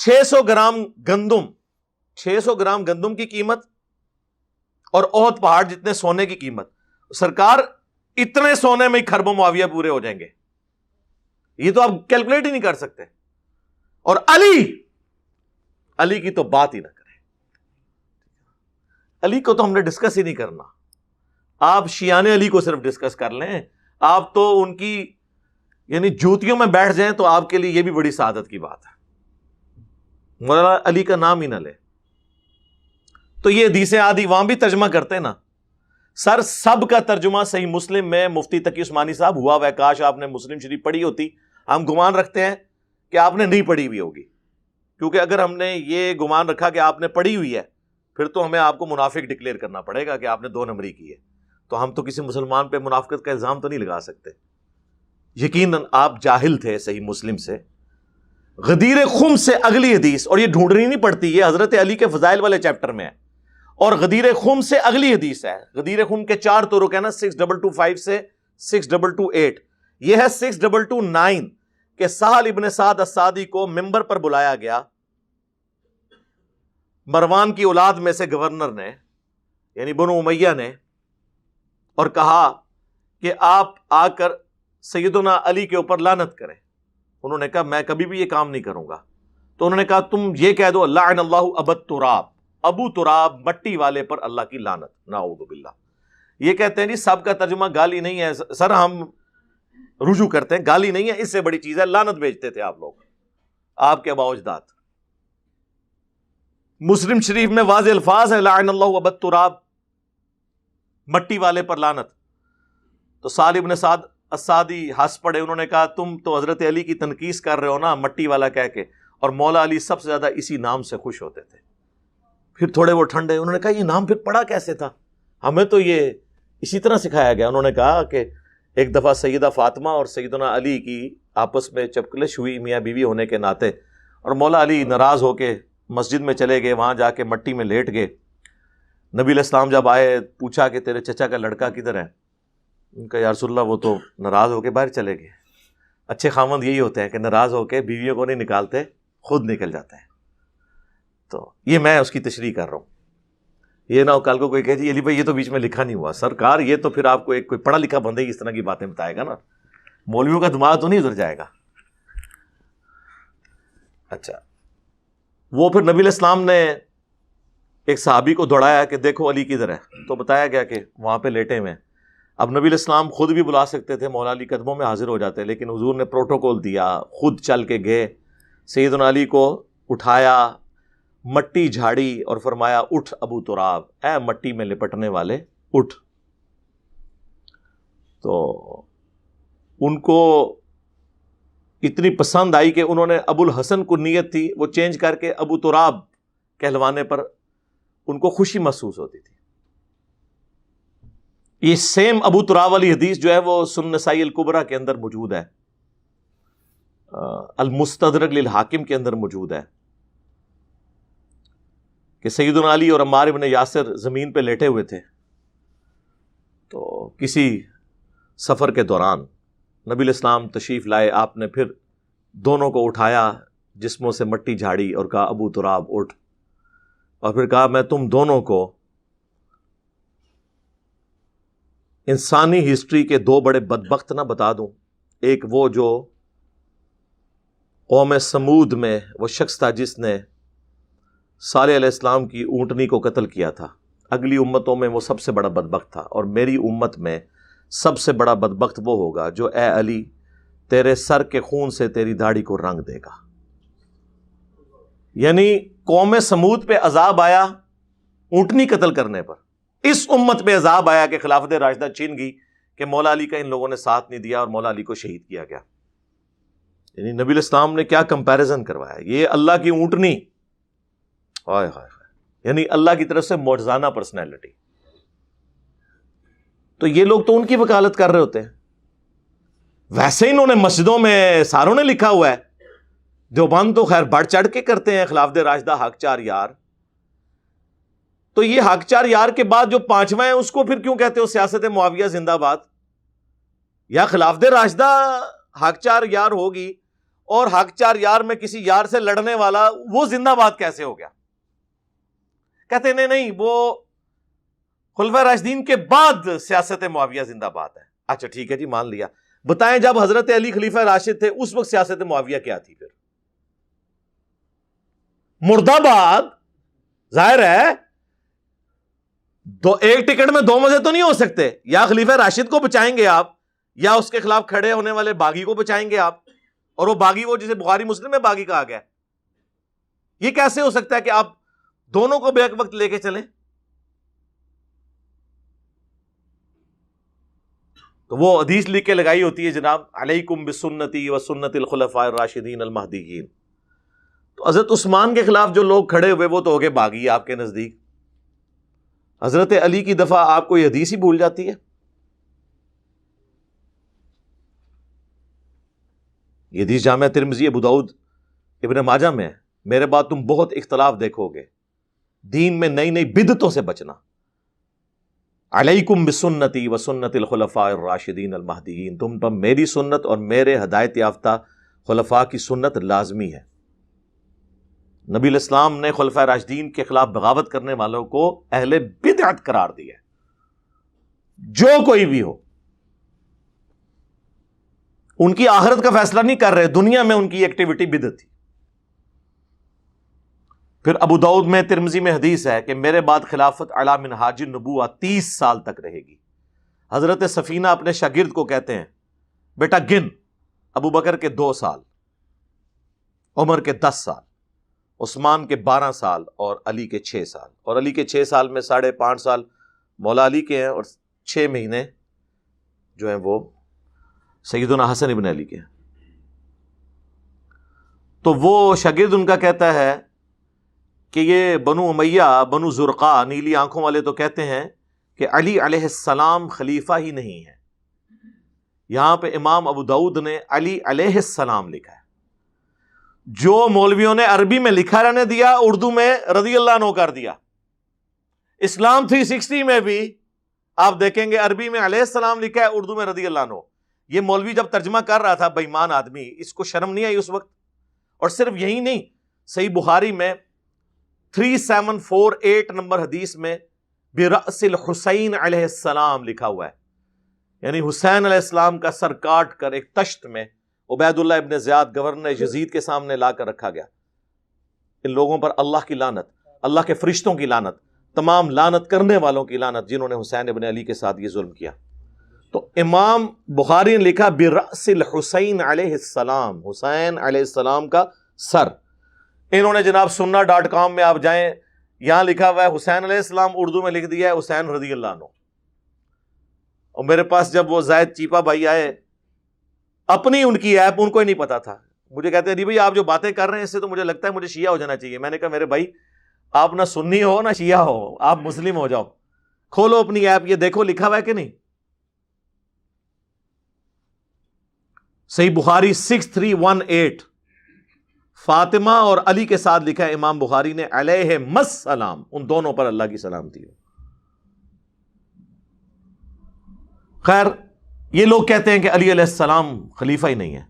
600 گرام گندم کی قیمت اور احد پہاڑ جتنے سونے کی قیمت، سرکار اتنے سونے میں ہی خربوں معاویہ پورے ہو جائیں گے، یہ تو آپ کیلکولیٹ ہی نہیں کر سکتے۔ اور علی کی تو بات ہی نہ کریں، علی کو تو ہم نے ڈسکس ہی نہیں کرنا، آپ شیعان علی کو صرف ڈسکس کر لیں، آپ تو ان کی یعنی جوتیوں میں بیٹھ جائیں تو آپ کے لیے یہ بھی بڑی سعادت کی بات ہے، مولانا علی کا نام ہی نہ لے۔ تو یہ حدیثیں آدھی وہاں بھی ترجمہ کرتے نا سر، سب کا ترجمہ صحیح مسلم میں مفتی تقی عثمانی صاحب ہوا ہوا ہے، کاش آپ نے مسلم شریف پڑھی ہوتی، ہم گمان رکھتے ہیں کہ آپ نے نہیں پڑھی ہوئی ہوگی، کیونکہ اگر ہم نے یہ گمان رکھا کہ آپ نے پڑھی ہوئی ہے پھر تو ہمیں آپ کو منافق ڈکلیئر کرنا پڑے گا کہ آپ نے 2 نمبری کی ہے، تو ہم تو کسی مسلمان پہ منافقت کا الزام تو نہیں لگا سکتے۔ یقیناً آپ جاہل تھے صحیح مسلم سے، غدیر خم سے اگلی حدیث، اور یہ ڈھونڈنی نہیں پڑتی، یہ حضرت علی کے فضائل والے چیپٹر میں ہے، اور غدیر خم سے اگلی حدیث ہے، غدیر خم کے 4 طرق ہے نا، 6225 سے 6228، یہ ہے 6229 کہ سہل ابن سعد السعدی کو ممبر پر بلایا گیا مروان کی اولاد میں سے گورنر نے، یعنی بنو امیہ نے، اور کہا کہ آپ آ کر سیدنا علی کے اوپر لعنت کریں۔ انہوں نے کہا میں کبھی بھی یہ کام نہیں کروں گا۔ تو انہوں نے کہا تم یہ کہہ دو لعن اللہ ابا تراب، ابو تراب مٹی والے پر اللہ کی لعنت، نعوذ باللہ۔ یہ کہتے ہیں جی سب کا ترجمہ گالی نہیں ہے سر، ہم رجوع کرتے ہیں گالی نہیں ہے، اس سے بڑی چیز ہے لعنت بھیجتے تھے آپ لوگ، آپ کے آباء و اجداد۔ مسلم شریف میں واضح الفاظ ہے لعن اللہ ابا تراب، مٹی والے پر لعنت۔ تو سہل ابن سعد السعدی ہنس پڑے، انہوں نے کہا تم تو حضرت علی کی تنقیص کر رہے ہو نا مٹی والا کہہ کے، اور مولا علی سب سے زیادہ اسی نام سے خوش ہوتے تھے۔ پھر تھوڑے وہ ٹھنڈے، انہوں نے کہا یہ نام پھر پڑا کیسے تھا، ہمیں تو یہ اسی طرح سکھایا گیا۔ انہوں نے کہا کہ ایک دفعہ سیدہ فاطمہ اور سیدنا علی کی آپس میں چپکلش ہوئی میاں بیوی ہونے کے ناطے، اور مولا علی ناراض ہو کے مسجد میں چلے گئے، وہاں جا کے مٹی میں لیٹ گئے۔ نبی علیہ السلام جب آئے پوچھا کہ تیرے چچا کا لڑکا کدھر ہے؟ ان کا یا رسول اللہ وہ تو ناراض ہو کے باہر چلے گئے۔ اچھے خاوند یہی ہوتے ہیں کہ ناراض ہو کے بیویوں کو نہیں نکالتے، خود نکل جاتے ہیں۔ تو یہ میں اس کی تشریح کر رہا ہوں، یہ نہ ہو کل کو کوئی کہے جی علی بھائی یہ تو بیچ میں لکھا نہیں ہوا۔ سرکار یہ تو پھر آپ کو ایک کوئی پڑھا لکھا بندے ہی اس طرح کی باتیں بتائے گا نا، مولویوں کا دماغ تو نہیں ادھر جائے گا۔ اچھا، وہ پھر نبی علیہ السلام نے ایک صحابی کو دوڑایا کہ دیکھو علی کدھر ہے، تو بتایا گیا کہ وہاں پہ لیٹے ہوئے ہیں۔ اب نبی علیہ السلام خود بھی بلا سکتے تھے، مولا علی قدموں میں حاضر ہو جاتے، لیکن حضور نے پروٹوکول دیا، خود چل کے گئے، سیدنا علی کو اٹھایا، مٹی جھاڑی اور فرمایا اٹھ ابو تراب، اے مٹی میں لپٹنے والے اٹھ۔ تو ان کو اتنی پسند آئی کہ انہوں نے ابو الحسن کو نیت تھی وہ چینج کر کے ابو تراب کہلوانے پر ان کو خوشی محسوس ہوتی تھی۔ یہ سیم ابو تراب والی حدیث جو ہے وہ سنن نسائی الکبریٰ کے اندر موجود ہے، المستدرک للحاکم کے اندر موجود ہے۔ کہ سیدنا علی اور عمار ابن یاسر زمین پہ لیٹے ہوئے تھے، تو کسی سفر کے دوران نبی علیہ السلام تشریف لائے، آپ نے پھر دونوں کو اٹھایا، جسموں سے مٹی جھاڑی اور کہا ابو تراب اٹھ، اور پھر کہا میں تم دونوں کو انسانی ہسٹری کے دو بڑے بدبخت نہ بتا دوں. ایک وہ جو قوم سمود میں وہ شخص تھا جس نے صالح علیہ السلام کی اونٹنی کو قتل کیا تھا. اگلی امتوں میں وہ سب سے بڑا بدبخت تھا، اور میری امت میں سب سے بڑا بدبخت وہ ہوگا جو اے علی تیرے سر کے خون سے تیری داڑھی کو رنگ دے گا. یعنی قوم سمود پہ عذاب آیا اونٹنی قتل کرنے پر، اس امت پہ عذاب آیا کہ خلافت راشدہ چھین گئی کہ مولا علی کا ان لوگوں نے ساتھ نہیں دیا اور مولا علی کو شہید کیا گیا. یعنی نبی علیہ السلام نے کیا کمپیریزن کروایا، یہ اللہ کی اونٹنی، ہائے ہائے، یعنی اللہ کی طرف سے معجزانہ پرسنالٹی. تو یہ لوگ تو ان کی وکالت کر رہے ہوتے ہیں. ویسے انہوں نے مسجدوں میں ساروں نے لکھا ہوا ہے، دیوبند تو خیر بڑھ چڑھ کے کرتے ہیں خلافت راشدہ حق چار یار. تو یہ حق چار یار کے بعد جو پانچواں ہے اس کو پھر کیوں کہتے ہو سیاست معاویہ زندہ باد؟ یا خلافت راشدہ حق چار یار ہوگی اور حق چار یار میں کسی یار سے لڑنے والا وہ زندہ باد کیسے ہو گیا؟ کہتے نہیں وہ خلفائے راشدین کے بعد سیاست معاویہ زندہ باد ہے. اچھا ٹھیک ہے جی، مان لیا. بتائیں جب حضرت علی خلیفہ راشد تھے اس وقت سیاست معاویہ کیا تھی؟ پھر مرد آباد. ظاہر ہے ایک ٹکٹ میں دو مزے تو نہیں ہو سکتے، یا خلیفہ راشد کو بچائیں گے آپ یا اس کے خلاف کھڑے ہونے والے باغی کو بچائیں گے آپ. اور وہ باغی وہ جسے بخاری مسلم میں باغی کہا گیا، یہ کیسے ہو سکتا ہے کہ آپ دونوں کو بیک وقت لے کے چلیں؟ تو وہ حدیث لکھ کے لگائی ہوتی ہے جناب، علیکم بسنتی و سنت الخلفاء الراشدین المہدیین. تو حضرت عثمان کے خلاف جو لوگ کھڑے ہوئے وہ تو ہو گئے باغی آپ کے نزدیک. حضرت علی کی دفعہ آپ کو یہ حدیث ہی بھول جاتی ہے. یہ حدیث جامع ترمذی، ابو داؤد، ابن ماجہ میں ہے. میرے بعد تم بہت اختلاف دیکھو گے، دین میں نئی نئی بدعتوں سے بچنا. علیکم بسنتی و سنت الخلفاء الراشدین المہدیین، تم پر میری سنت اور میرے ہدایت یافتہ خلفاء کی سنت لازمی ہے. نبی علیہ السلام نے خلفاء راشدین کے خلاف بغاوت کرنے والوں کو اہل بدعت قرار دیا ہے، جو کوئی بھی ہو. ان کی آخرت کا فیصلہ نہیں کر رہے، دنیا میں ان کی ایکٹیویٹی بدعت تھی. پھر ابو داؤد میں، ترمذی میں حدیث ہے کہ میرے بعد خلافت علی منہاج النبوہ 30 سال تک رہے گی. حضرت سفینہ اپنے شاگرد کو کہتے ہیں بیٹا گن، ابو بکر کے 2 سال، عمر کے 10 سال، عثمان کے 12 سال اور علی کے 6 سال. اور علی کے 6 سال میں 5.5 سال مولا علی کے ہیں اور 6 مہینے جو ہیں وہ سیدنا حسن ابن علی کے ہیں. تو وہ شاگرد ان کا کہتا ہے کہ یہ بنو امیہ، بنو زرقا، نیلی آنکھوں والے تو کہتے ہیں کہ علی علیہ السلام خلیفہ ہی نہیں ہے. یہاں پہ امام ابو داؤد نے علی علیہ السلام لکھا ہے. جو مولویوں نے عربی میں لکھا رہنے دیا، اردو میں رضی اللہ عنہ کر دیا. اسلام 360 میں بھی آپ دیکھیں گے عربی میں علیہ السلام لکھا ہے، اردو میں رضی اللہ عنہ. یہ مولوی جب ترجمہ کر رہا تھا، بےایمان آدمی، اس کو شرم نہیں آئی اس وقت؟ اور صرف یہی نہیں، صحیح بخاری میں 3748 نمبر حدیث میں برأس الحسین علیہ السلام لکھا ہوا ہے. یعنی حسین علیہ السلام کا سر کاٹ کر ایک تشت میں عبید اللہ ابن زیاد گورنر یزید کے سامنے لا کر رکھا گیا. ان لوگوں پر اللہ کی لعنت، اللہ کے فرشتوں کی لعنت، تمام لعنت کرنے والوں کی لعنت جنہوں نے حسین ابن علی کے ساتھ یہ ظلم کیا. تو امام بخاری نے لکھا برأس الحسین علیہ السلام، حسین علیہ السلام کا سر. انہوں نے جناب sunna.com میں آپ جائیں، یہاں لکھا ہوا ہے حسین علیہ السلام، اردو میں لکھ دیا ہے حسین رضی اللہ عنہ. اور میرے پاس جب وہ زائد چیپا بھائی آئے، اپنی ان کی ایپ ان کو ہی نہیں پتا تھا، مجھے کہتے ہیں جی بھائی آپ جو باتیں کر رہے ہیں اس سے تو مجھے لگتا ہے مجھے شیعہ ہو جانا چاہیے. میں نے کہا میرے بھائی آپ نہ سنی ہو نہ شیعہ ہو، آپ مسلم ہو جاؤ، کھولو اپنی ایپ، یہ دیکھو لکھا ہوا ہے کہ نہیں. صحیح بخاری 6318 فاطمہ اور علی کے ساتھ لکھا ہے امام بخاری نے علیہ السلام، ان دونوں پر اللہ کی سلامتی ہو۔ خیر، یہ لوگ کہتے ہیں کہ علی علیہ السلام خلیفہ ہی نہیں ہے،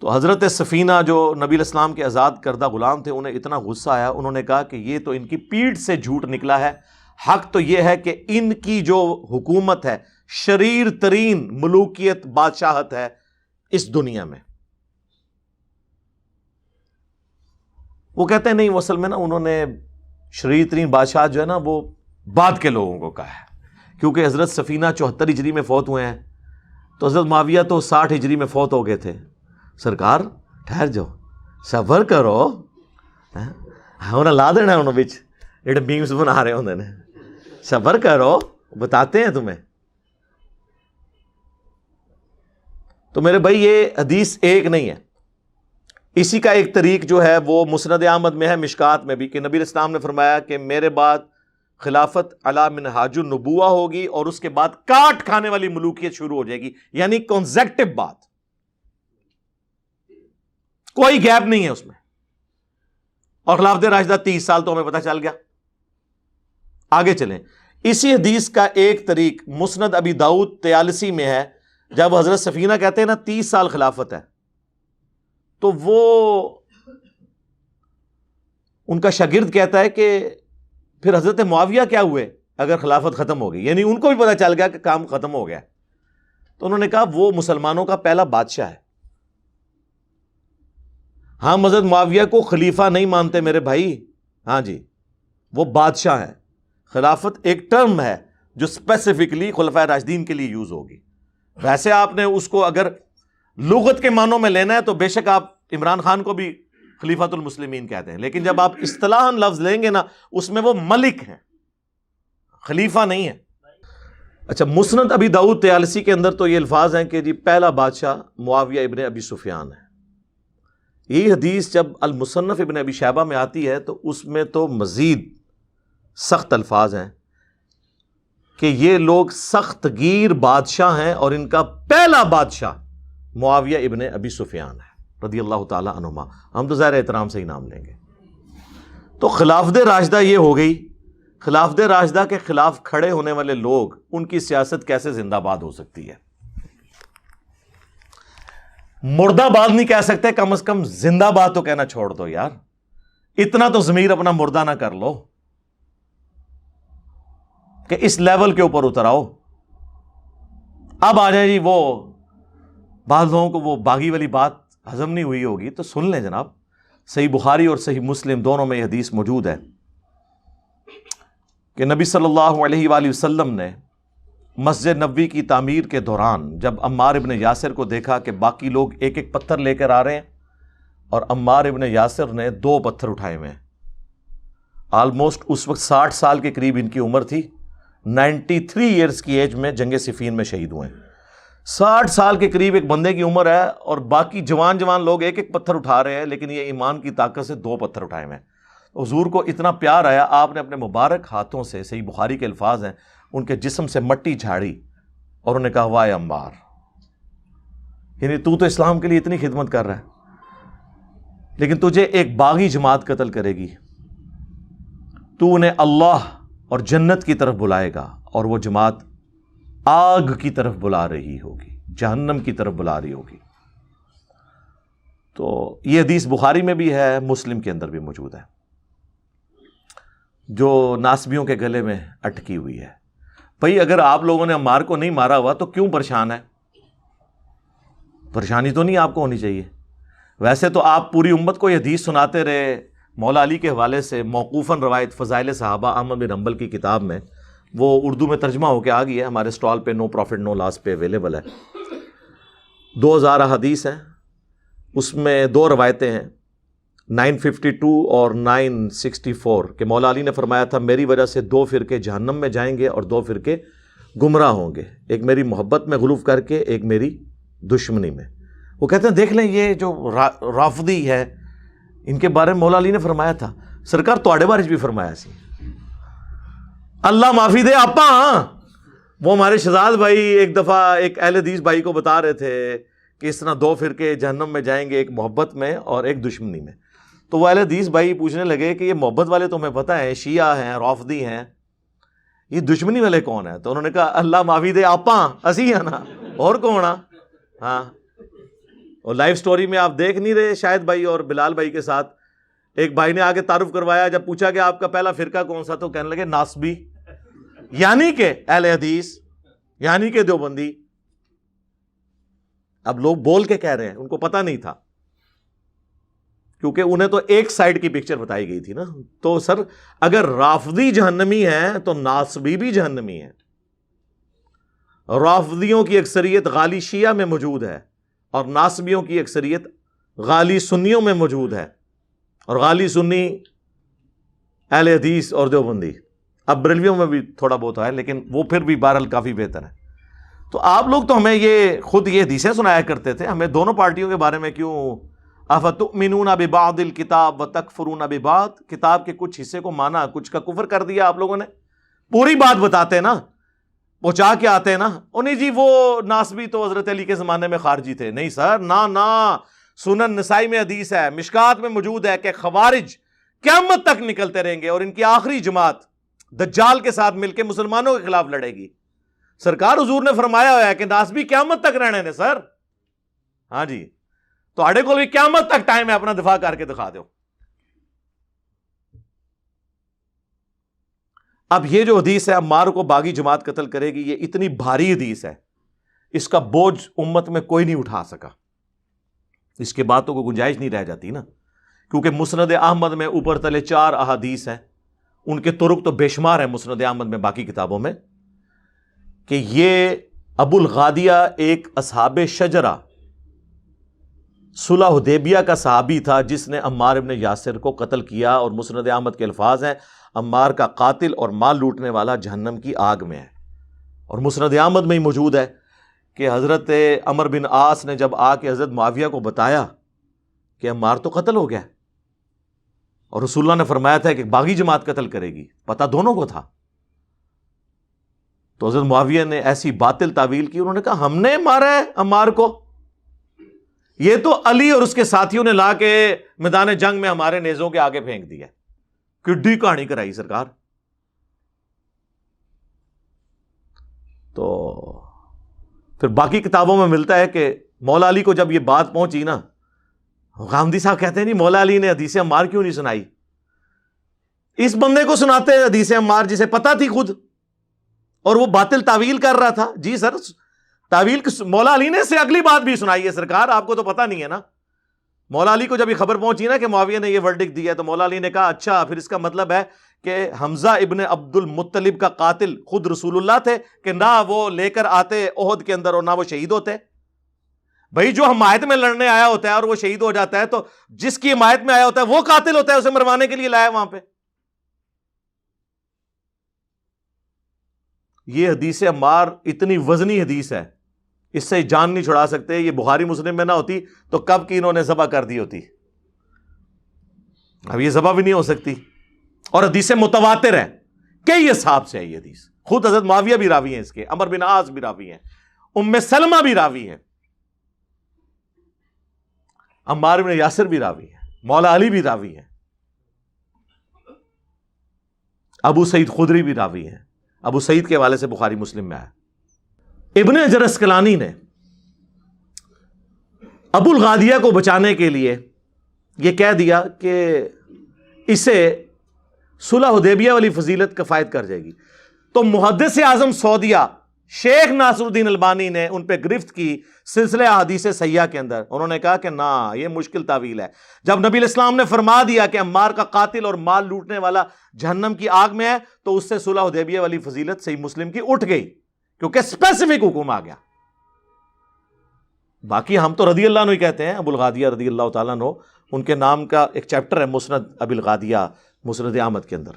تو حضرت سفینہ جو نبی علیہ السلام کے آزاد کردہ غلام تھے، انہیں اتنا غصہ آیا، انہوں نے کہا کہ یہ تو ان کی پیٹھ سے جھوٹ نکلا ہے، حق تو یہ ہے کہ ان کی جو حکومت ہے شریر ترین ملوکیت بادشاہت ہے اس دنیا میں۔ وہ کہتے ہیں نہیں، وہ اصل میں نا انہوں نے شریر ترین بادشاہ جو ہے نا وہ بعد کے لوگوں کو کہا ہے، کیونکہ حضرت سفینہ 74 ہجری میں فوت ہوئے ہیں، تو حضرت معاویہ تو 60 ہجری میں فوت ہو گئے تھے۔ سرکار ٹھہر جاؤ، صبر کرو، ہاں لا دینا انہوں بچ جڑے میمز بنا رہے ہوندے نے، صبر کرو، بتاتے ہیں تمہیں۔ تو میرے بھائی یہ حدیث ایک نہیں ہے، اسی کا ایک طریق جو ہے وہ مسند احمد میں ہے، مشکات میں بھی، کہ نبی علیہ السلام نے فرمایا کہ میرے بعد خلافت علی منہاج النبوہ ہوگی اور اس کے بعد کاٹ کھانے والی ملوکیت شروع ہو جائے گی، یعنی کنزیکٹو بات، کوئی گیپ نہیں ہے اس میں۔ اور خلافت راشدہ 30 سال تو ہمیں پتہ چل گیا۔ آگے چلیں، اسی حدیث کا ایک طریق مسند ابی داؤد 43 میں ہے، جب حضرت سفینہ کہتے ہیں نا 30 سال خلافت ہے، تو وہ ان کا شاگرد کہتا ہے کہ پھر حضرت معاویہ کیا ہوئے اگر خلافت ختم ہو گئی، یعنی ان کو بھی پتہ چل گیا کہ کام ختم ہو گیا۔ تو انہوں نے کہا وہ مسلمانوں کا پہلا بادشاہ ہے۔ ہاں حضرت معاویہ کو خلیفہ نہیں مانتے میرے بھائی، ہاں جی وہ بادشاہ ہیں۔ خلافت ایک ٹرم ہے جو اسپیسیفکلی خلفائے راشدین کے لیے یوز ہوگی۔ ویسے آپ نے اس کو اگر لغت کے معنوں میں لینا ہے تو بے شک آپ عمران خان کو بھی خلیفۃ المسلمین کہتے ہیں، لیکن جب آپ اصطلاحاً لفظ لیں گے نا اس میں وہ ملک ہیں، خلیفہ نہیں ہے۔ اچھا، مسند ابی داؤد 43 کے اندر تو یہ الفاظ ہیں کہ جی پہلا بادشاہ معاویہ ابن ابی سفیان ہے۔ یہ حدیث جب المصنف ابن ابی شیبہ میں آتی ہے تو اس میں تو مزید سخت الفاظ ہیں کہ یہ لوگ سخت گیر بادشاہ ہیں اور ان کا پہلا بادشاہ معاویہ ابن ابی سفیان ہے رضی اللہ تعالی عنہما۔ ہم تو ظاہر احترام سے ہی نام لیں گے۔ تو خلافت راشدہ یہ ہو گئی، خلافت راشدہ کے خلاف کھڑے ہونے والے لوگ، ان کی سیاست کیسے زندہ باد ہو سکتی ہے؟ مردہ باد نہیں کہہ سکتے، کم از کم زندہ باد تو کہنا چھوڑ دو یار، اتنا تو ضمیر اپنا مردہ نہ کر لو کہ اس لیول کے اوپر اتر آؤ۔ اب آ جائیں جی، وہ بعض لوگوں کو وہ باغی والی بات ہضم نہیں ہوئی ہوگی تو سن لیں جناب، صحیح بخاری اور صحیح مسلم دونوں میں یہ حدیث موجود ہے کہ نبی صلی اللہ علیہ وآلہ وسلم نے مسجد نبوی کی تعمیر کے دوران جب عمار ابن یاسر کو دیکھا کہ باقی لوگ ایک ایک پتھر لے کر آ رہے ہیں اور عمار ابن یاسر نے 2 پتھر اٹھائے ہوئے ہیں، آلموسٹ اس وقت 60 سال کے قریب ان کی عمر تھی، 93 ایئرز کی ایج میں جنگ صفین میں شہید ہوئے ہیں۔ 60 سال کے قریب ایک بندے کی عمر ہے اور باقی جوان لوگ ایک ایک پتھر اٹھا رہے ہیں، لیکن یہ ایمان کی طاقت سے 2 پتھر اٹھائے ہوئے ہیں۔ حضور کو اتنا پیار آیا، آپ نے اپنے مبارک ہاتھوں سے، صحیح بخاری کے الفاظ ہیں، ان کے جسم سے مٹی جھاڑی اور انہوں نے کہا وائے عمار، یعنی تو اسلام کے لیے اتنی خدمت کر رہا ہے لیکن تجھے ایک باغی جماعت قتل کرے گی، تو انہیں اللہ اور جنت کی طرف بلائے گا اور وہ جماعت آگ کی طرف بلا رہی ہوگی، جہنم کی طرف بلا رہی ہوگی۔ تو یہ حدیث بخاری میں بھی ہے، مسلم کے اندر بھی موجود ہے، جو ناسبیوں کے گلے میں اٹکی ہوئی ہے۔ بھئی اگر آپ لوگوں نے عمار کو نہیں مارا ہوا تو کیوں پریشان ہے؟ پریشانی تو نہیں آپ کو ہونی چاہیے۔ ویسے تو آپ پوری امت کو یہ حدیث سناتے رہے، مولا علی کے حوالے سے موقوفاً روایت فضائل صحابہ احمد بن حنبل کی کتاب میں، وہ اردو میں ترجمہ ہو کے آ گئی ہے، ہمارے سٹال پہ نو پروفٹ نو لاس پہ اویلیبل ہے۔ 2000 حدیث ہیں، اس میں 2 روایتیں ہیں، 952 اور 964 کہ مولا علی نے فرمایا تھا میری وجہ سے 2 فرقے جہنم میں جائیں گے اور 2 فرقے گمراہ ہوں گے، ایک میری محبت میں غلو کر کے، ایک میری دشمنی میں۔ وہ کہتے ہیں دیکھ لیں یہ جو رافضی ہے ان کے بارے میں مولا علی نے فرمایا تھا، سرکار تواڈے بارے بھی فرمایا سی، اللہ معافی دے آپا۔ وہ ہمارے شہزاد بھائی ایک دفعہ ایک اہل حدیث بھائی کو بتا رہے تھے کہ اس طرح دو فرقے جہنم میں جائیں گے، ایک محبت میں اور ایک دشمنی میں. تو وہ اہل حدیث بھائی پوچھنے لگے کہ یہ محبت والے تو ہمیں پتہ ہے، شیعہ ہیں، رافضی ہیں، یہ دشمنی والے کون ہیں؟ تو انہوں نے کہا اللہ معافی دے آپاں اسی ہیں نا، اور کون آ. ہاں، اور لائف سٹوری میں آپ دیکھ نہیں رہے شاہد بھائی اور بلال بھائی کے ساتھ ایک بھائی نے آگے تعارف کروایا، جب پوچھا کہ آپ کا پہلا فرقہ کون سا تو کہنے لگے ناسبی، یعنی کہ اہل حدیث، یعنی کہ دیوبندی. اب لوگ بول کے کہہ رہے ہیں، ان کو پتہ نہیں تھا کیونکہ انہیں تو ایک سائیڈ کی پکچر بتائی گئی تھی نا. تو سر اگر رافضی جہنمی ہیں تو ناسبی بھی جہنمی ہیں. رافضیوں کی اکثریت غالی شیعہ میں موجود ہے اور ناسبیوں کی اکثریت غالی سنیوں میں موجود ہے، اور غالی سنی اہل حدیث اور دیوبندی. اب بریلویوں میں بھی تھوڑا بہت ہے لیکن وہ پھر بھی بہرحال کافی بہتر ہے. تو آپ لوگ تو ہمیں خود یہ حدیثیں سنایا کرتے تھے، ہمیں دونوں پارٹیوں کے بارے میں کیوں افتؤمنون ببعض الکتاب وتکفرون ببعض، کتاب کے کچھ حصے کو مانا، کچھ کا کفر کر دیا آپ لوگوں نے. پوری بات بتاتے ہیں نا، پہنچا کے آتے ہیں نا. اور نہیں جی وہ ناسبی تو حضرت علی کے زمانے میں خارجی تھے. نہیں سر، نا سنن نسائی میں حدیث ہے، مشکات میں موجود ہے کہ خوارج قیامت تک نکلتے رہیں گے اور ان کی آخری جماعت دجال کے ساتھ مل کے مسلمانوں کے خلاف لڑے گی. سرکار حضور نے فرمایا ہوا ہے کہ ناسبی قیامت تک رہنے نے سر. ہاں جی، تو آڑے کو بھی قیامت تک ٹائم ہے، اپنا دفاع کر کے دکھا دو. اب یہ جو حدیث ہے عمار کو باغی جماعت قتل کرے گی، یہ اتنی بھاری حدیث ہے، اس کا بوجھ امت میں کوئی نہیں اٹھا سکا. اس کے بعد تو کوئی گنجائش نہیں رہ جاتی نا، کیونکہ مسند احمد میں اوپر تلے 4 احادیث ہیں، ان کے طرق تو بے شمار ہیں مسند احمد میں، باقی کتابوں میں، کہ یہ ابو الغادیہ ایک اصحاب شجرہ صلح حدیبیہ کا صحابی تھا جس نے عمار ابن یاسر کو قتل کیا، اور مسند احمد کے الفاظ ہیں عمار کا قاتل اور مال لوٹنے والا جہنم کی آگ میں ہے. اور مسند احمد میں ہی موجود ہے کہ حضرت عمر بن عاص نے جب آ کے حضرت معاویہ کو بتایا کہ عمار تو قتل ہو گیا، اور رسول اللہ نے فرمایا تھا کہ باغی جماعت قتل کرے گی، پتہ دونوں کو تھا. تو حضرت معاویہ نے ایسی باطل تعویل کی، انہوں نے کہا ہم نے مارا ہے عمار کو، یہ تو علی اور اس کے ساتھیوں نے لا کے میدان جنگ میں ہمارے نیزوں کے آگے پھینک دیا. کڈی کہانی کرائی سرکار. تو پھر باقی کتابوں میں ملتا ہے کہ مولا علی کو جب یہ بات پہنچی نا، غامدی صاحب کہتے ہیں نہیں مولا علی نے حدیث عمار کیوں نہیں سنائی؟ اس بندے کو سناتے حدیث عمار جسے پتہ تھی خود، اور وہ باطل تعویل کر رہا تھا. جی سر، تعویل مولا علی نے اس سے اگلی بات بھی سنائی ہے سرکار، آپ کو تو پتہ نہیں ہے نا. مولا علی کو جب یہ خبر پہنچی نا کہ معاویہ نے یہ ورڈکٹ دیا، تو مولا علی نے کہا اچھا پھر اس کا مطلب ہے کہ حمزہ ابن عبد المطلب کا قاتل خود رسول اللہ تھے، کہ نہ وہ لے کر آتے احد کے اندر اور نہ وہ شہید ہوتے. بھائی جو حمایت میں لڑنے آیا ہوتا ہے اور وہ شہید ہو جاتا ہے، تو جس کی حمایت میں آیا ہوتا ہے وہ قاتل ہوتا ہے، اسے مروانے کے لیے لایا وہاں پہ. یہ حدیث عمار اتنی وزنی حدیث ہے، اس سے جان نہیں چھڑا سکتے. یہ بخاری مسلم میں نہ ہوتی تو کب کی انہوں نے ذبح کر دی ہوتی. اب یہ ذبح بھی نہیں ہو سکتی. اور حدیث متواتر ہے، کئی اصحاب سے ہے یہ حدیث. خود حضرت معاویہ بھی راوی ہیں اس کے، عمر بن عاص بھی راوی ہیں، ام سلمہ بھی راوی ہیں، عمار بن یاسر بھی راوی ہیں، مولا علی بھی راوی ہیں، ابو سعید خدری بھی راوی ہیں. ابو سعید کے حوالے سے بخاری مسلم میں آیا. ابن حجر اسقلانی نے ابو الغادیہ کو بچانے کے لیے یہ کہہ دیا کہ اسے صلح حدیبیہ والی فضیلت کفایت کر جائے گی. تو محدث اعظم سعودیہ شیخ ناصر الدین البانی نے ان پہ گرفت کی سلسلہ احادیث صحیحہ کے اندر. انہوں نے کہا کہ نہ، یہ مشکل تعویل ہے. جب نبی الاسلام نے فرما دیا کہ عمار کا قاتل اور مال لوٹنے والا جہنم کی آگ میں ہے، تو اس سے صلح حدیبیہ والی فضیلت صحیح مسلم کی اٹھ گئی، کیونکہ اسپیسیفک حکم آ گیا. باقی ہم تو رضی اللہ عنہ ہی کہتے ہیں. ابو الغادیہ رضی اللہ تعالیٰ عنہ، ان کے نام کا ایک چیپٹر ہے مسند ابی الغادیہ مسند احمد کے اندر.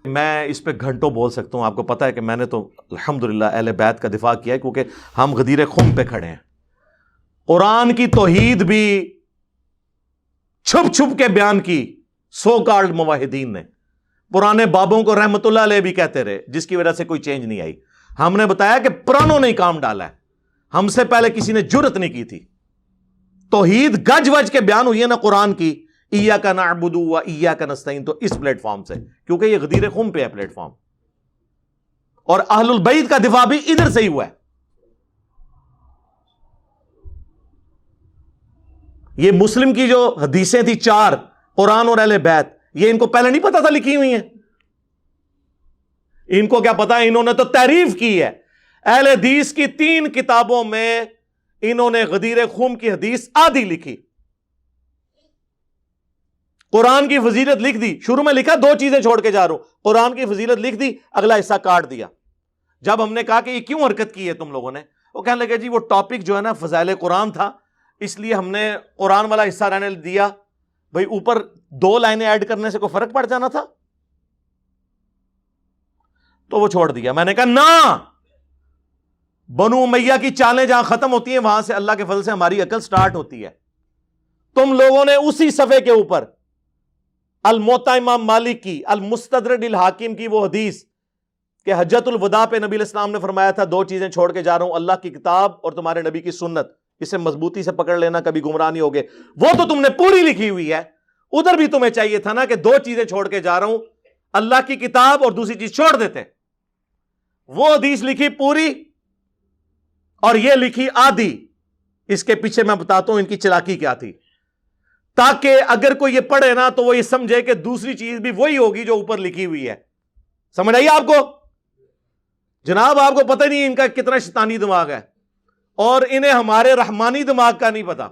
میں اس پہ گھنٹوں بول سکتا ہوں. آپ کو پتہ ہے کہ میں نے تو الحمدللہ اہل بیت کا دفاع کیا ہے، کیونکہ ہم غدیر خم پہ کھڑے ہیں. قرآن کی توحید بھی چھپ چھپ کے بیان کی سو کالڈ موحدین نے. پرانے بابوں کو رحمت اللہ علیہ بھی کہتے رہے، جس کی وجہ سے کوئی چینج نہیں آئی. ہم نے بتایا کہ پرانوں نے کام ڈالا ہے. ہم سے پہلے کسی نے جرت نہیں کی تھی. توحید گج وج کے بیان ہوئی ہے نا قرآن کی, ایاک نعبد و ایاک نستعین, تو اس پلیٹ فارم سے, کیونکہ یہ غدیر خم پہ ہے پلیٹ فارم, اور اہل البیت کا دفاع بھی ادھر سے ہی ہوا ہے. یہ مسلم کی جو حدیثیں تھی 4, قرآن اور اہل بیت, یہ ان کو پہلے نہیں پتا تھا لکھی ہوئی ہیں. ان کو کیا پتا, انہوں نے تو تعریف کی ہے. اہل حدیث کی 3 کتابوں میں انہوں نے غدیر خم کی حدیث آدھی لکھی. قرآن کی فضیلت لکھ دی, شروع میں لکھا 2 چیزیں چھوڑ کے جا رہا ہوں, قرآن کی فضیلت لکھ دی, اگلا حصہ کاٹ دیا. جب ہم نے کہا کہ یہ کیوں حرکت کی ہے تم لوگوں نے, وہ کہنے لگے جی وہ ٹاپک جو ہے نا فضائل قرآن تھا, اس لیے ہم نے قرآن والا حصہ رہنے دیا. بھئی اوپر 2 لائنیں ایڈ کرنے سے کوئی فرق پڑ جانا تھا, تو وہ چھوڑ دیا. میں نے کہا نہ, بنو امیہ کی چالیں جہاں ختم ہوتی ہیں وہاں سے اللہ کے فضل سے ہماری عقل سٹارٹ ہوتی ہے. تم لوگوں نے اسی صفحے کے اوپر الموطا امام مالک کی, المستدرک الحاکم کی وہ حدیث کہ حجۃ الوداع پہ نبی علیہ السلام نے فرمایا تھا 2 چیزیں چھوڑ کے جا رہا ہوں, اللہ کی کتاب اور تمہارے نبی کی سنت, اسے مضبوطی سے پکڑ لینا, کبھی گمراہ نہیں ہوگے. وہ تو تم نے پوری لکھی ہوئی ہے. ادھر بھی تمہیں چاہیے تھا نا کہ 2 چیزیں چھوڑ کے جا رہا ہوں, اللہ کی کتاب اور دوسری چیز چھوڑ دیتے. وہ حدیث لکھی پوری اور یہ لکھی آدھی. اس کے پیچھے میں بتاتا ہوں ان کی چلاکی کیا تھی, تاکہ اگر کوئی یہ پڑھے نا تو وہ یہ سمجھے کہ دوسری چیز بھی وہی ہوگی جو اوپر لکھی ہوئی ہے. سمجھ آئیے آپ کو؟ جناب آپ کو پتہ نہیں ان کا کتنا شیطانی دماغ ہے, اور انہیں ہمارے رحمانی دماغ کا نہیں پتا.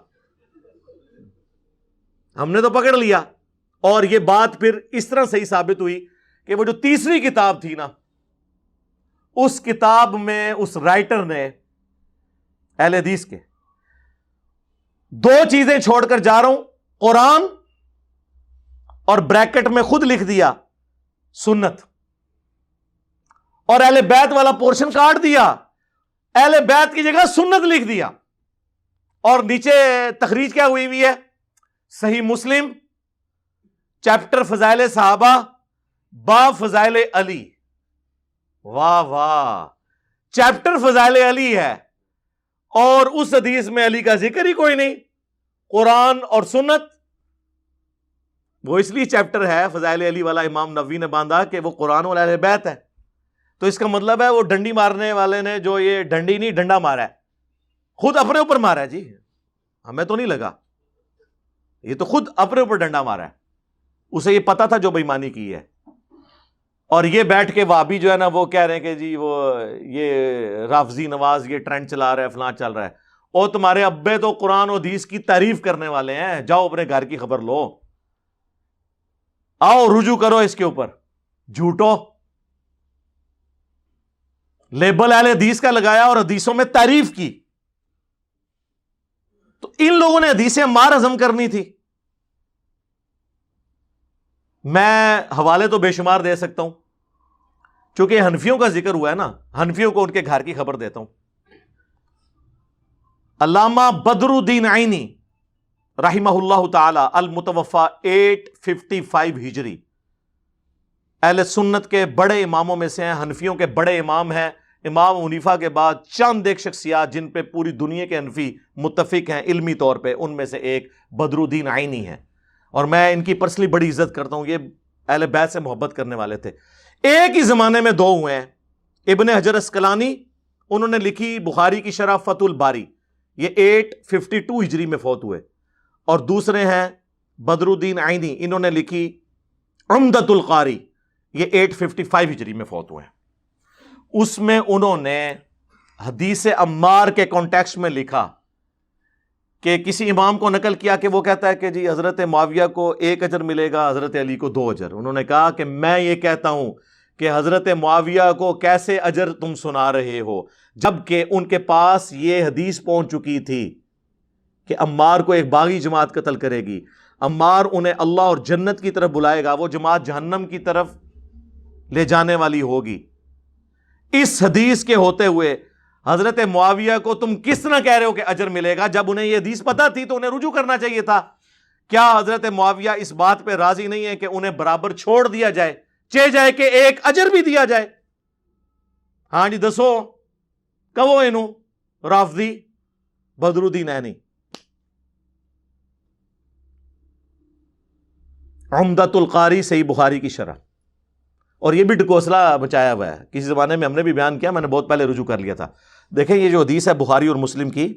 ہم نے تو پکڑ لیا, اور یہ بات پھر اس طرح صحیح ثابت ہوئی کہ وہ جو تیسری کتاب تھی نا, اس کتاب میں اس رائٹر نے اہل حدیث کے 2 چیزیں چھوڑ کر جا رہا ہوں, قرآن اور بریکٹ میں خود لکھ دیا سنت, اور اہل بیت والا پورشن کاٹ دیا, اہل بیت کی جگہ سنت لکھ دیا, اور نیچے تخریج کیا ہوئی ہے, صحیح مسلم چیپٹر فضائل صحابہ باب فضائل علی. واہ واہ, چیپٹر فضائل علی ہے اور اس حدیث میں علی کا ذکر ہی کوئی نہیں. قرآن اور سنت, وہ اس لیے چیپٹر ہے فضائل علی والا امام نووی نے باندھا کہ وہ قرآن اور اہل بیت ہے. تو اس کا مطلب ہے وہ ڈنڈی مارنے والے نے جو یہ ڈنڈی نہیں ڈنڈا مارا ہے, خود اپنے اوپر مارا ہے. جی ہمیں تو نہیں لگا, یہ تو خود اپنے اوپر ڈنڈا مارا ہے, اسے یہ پتا تھا جو بےایمانی کی ہے. اور یہ بیٹھ کے وہابی جو ہے نا وہ کہہ رہے ہیں کہ جی وہ یہ رافضی نواز یہ ٹرینڈ چلا رہا ہے, فلاں چل رہا ہے. اور تمہارے ابے تو قرآن و حدیث کی تعریف کرنے والے ہیں, جاؤ اپنے گھر کی خبر لو, آؤ رجوع کرو اس کے اوپر. جھوٹو لیبل اہل حدیث کا لگایا اور حدیثوں میں تعریف کی. تو ان لوگوں نے حدیثیں مار ہضم کرنی تھی. میں حوالے تو بے شمار دے سکتا ہوں, چونکہ حنفیوں کا ذکر ہوا ہے نا, حنفیوں کو ان کے گھر کی خبر دیتا ہوں. علامہ بدر الدین عینی رحمہ اللہ تعالی المتوفا 855 ہجری, اہل سنت کے بڑے اماموں میں سے ہیں, حنفیوں کے بڑے امام ہیں. امام حنیفہ کے بعد چند ایک شخصیات جن پہ پوری دنیا کے حنفی متفق ہیں علمی طور پہ, ان میں سے ایک بدر الدین عینی ہیں, اور میں ان کی پرسنلی بڑی عزت کرتا ہوں. یہ اہل بیت سے محبت کرنے والے تھے. ایک ہی زمانے میں 2 ہوئے ہیں, ابن حجر اسقلانی, انہوں نے لکھی بخاری کی شرح فتح الباری, یہ 852 ہجری میں فوت ہوئے, اور دوسرے ہیں بدر الدین عینی, انہوں نے لکھی عمدۃ القاری, یہ 855 ہجری میں فوت ہوئے. اس میں انہوں نے حدیث عمار کے کانٹیکسٹ میں لکھا کہ کسی امام کو نقل کیا کہ وہ کہتا ہے کہ جی حضرت معاویہ کو 1 اجر ملے گا, حضرت علی کو 2 اجر. انہوں نے کہا کہ میں یہ کہتا ہوں کہ حضرت معاویہ کو کیسے اجر تم سنا رہے ہو, جبکہ ان کے پاس یہ حدیث پہنچ چکی تھی کہ عمار کو ایک باغی جماعت قتل کرے گی, عمار انہیں اللہ اور جنت کی طرف بلائے گا, وہ جماعت جہنم کی طرف لے جانے والی ہوگی. اس حدیث کے ہوتے ہوئے حضرت معاویہ کو تم کس طرح کہہ رہے ہو کہ اجر ملے گا, جب انہیں یہ حدیث پتہ تھی تو انہیں رجوع کرنا چاہیے تھا. کیا حضرت معاویہ اس بات پہ راضی نہیں ہے کہ انہیں برابر چھوڑ دیا جائے, چاہے جائے کہ 1 اجر بھی دیا جائے؟ ہاں جی دسو کہو انہوں, رافضی بدرالدین عینی، عمدۃ القاری صحیح بخاری کی شرح، اور یہ بھی ڈکوسلا مچایا ہوا ہے، کسی زمانے میں ہم نے بھی بیان کیا، میں نے بہت پہلے رجوع کر لیا تھا۔ دیکھیں یہ جو حدیث ہے بخاری اور مسلم کی،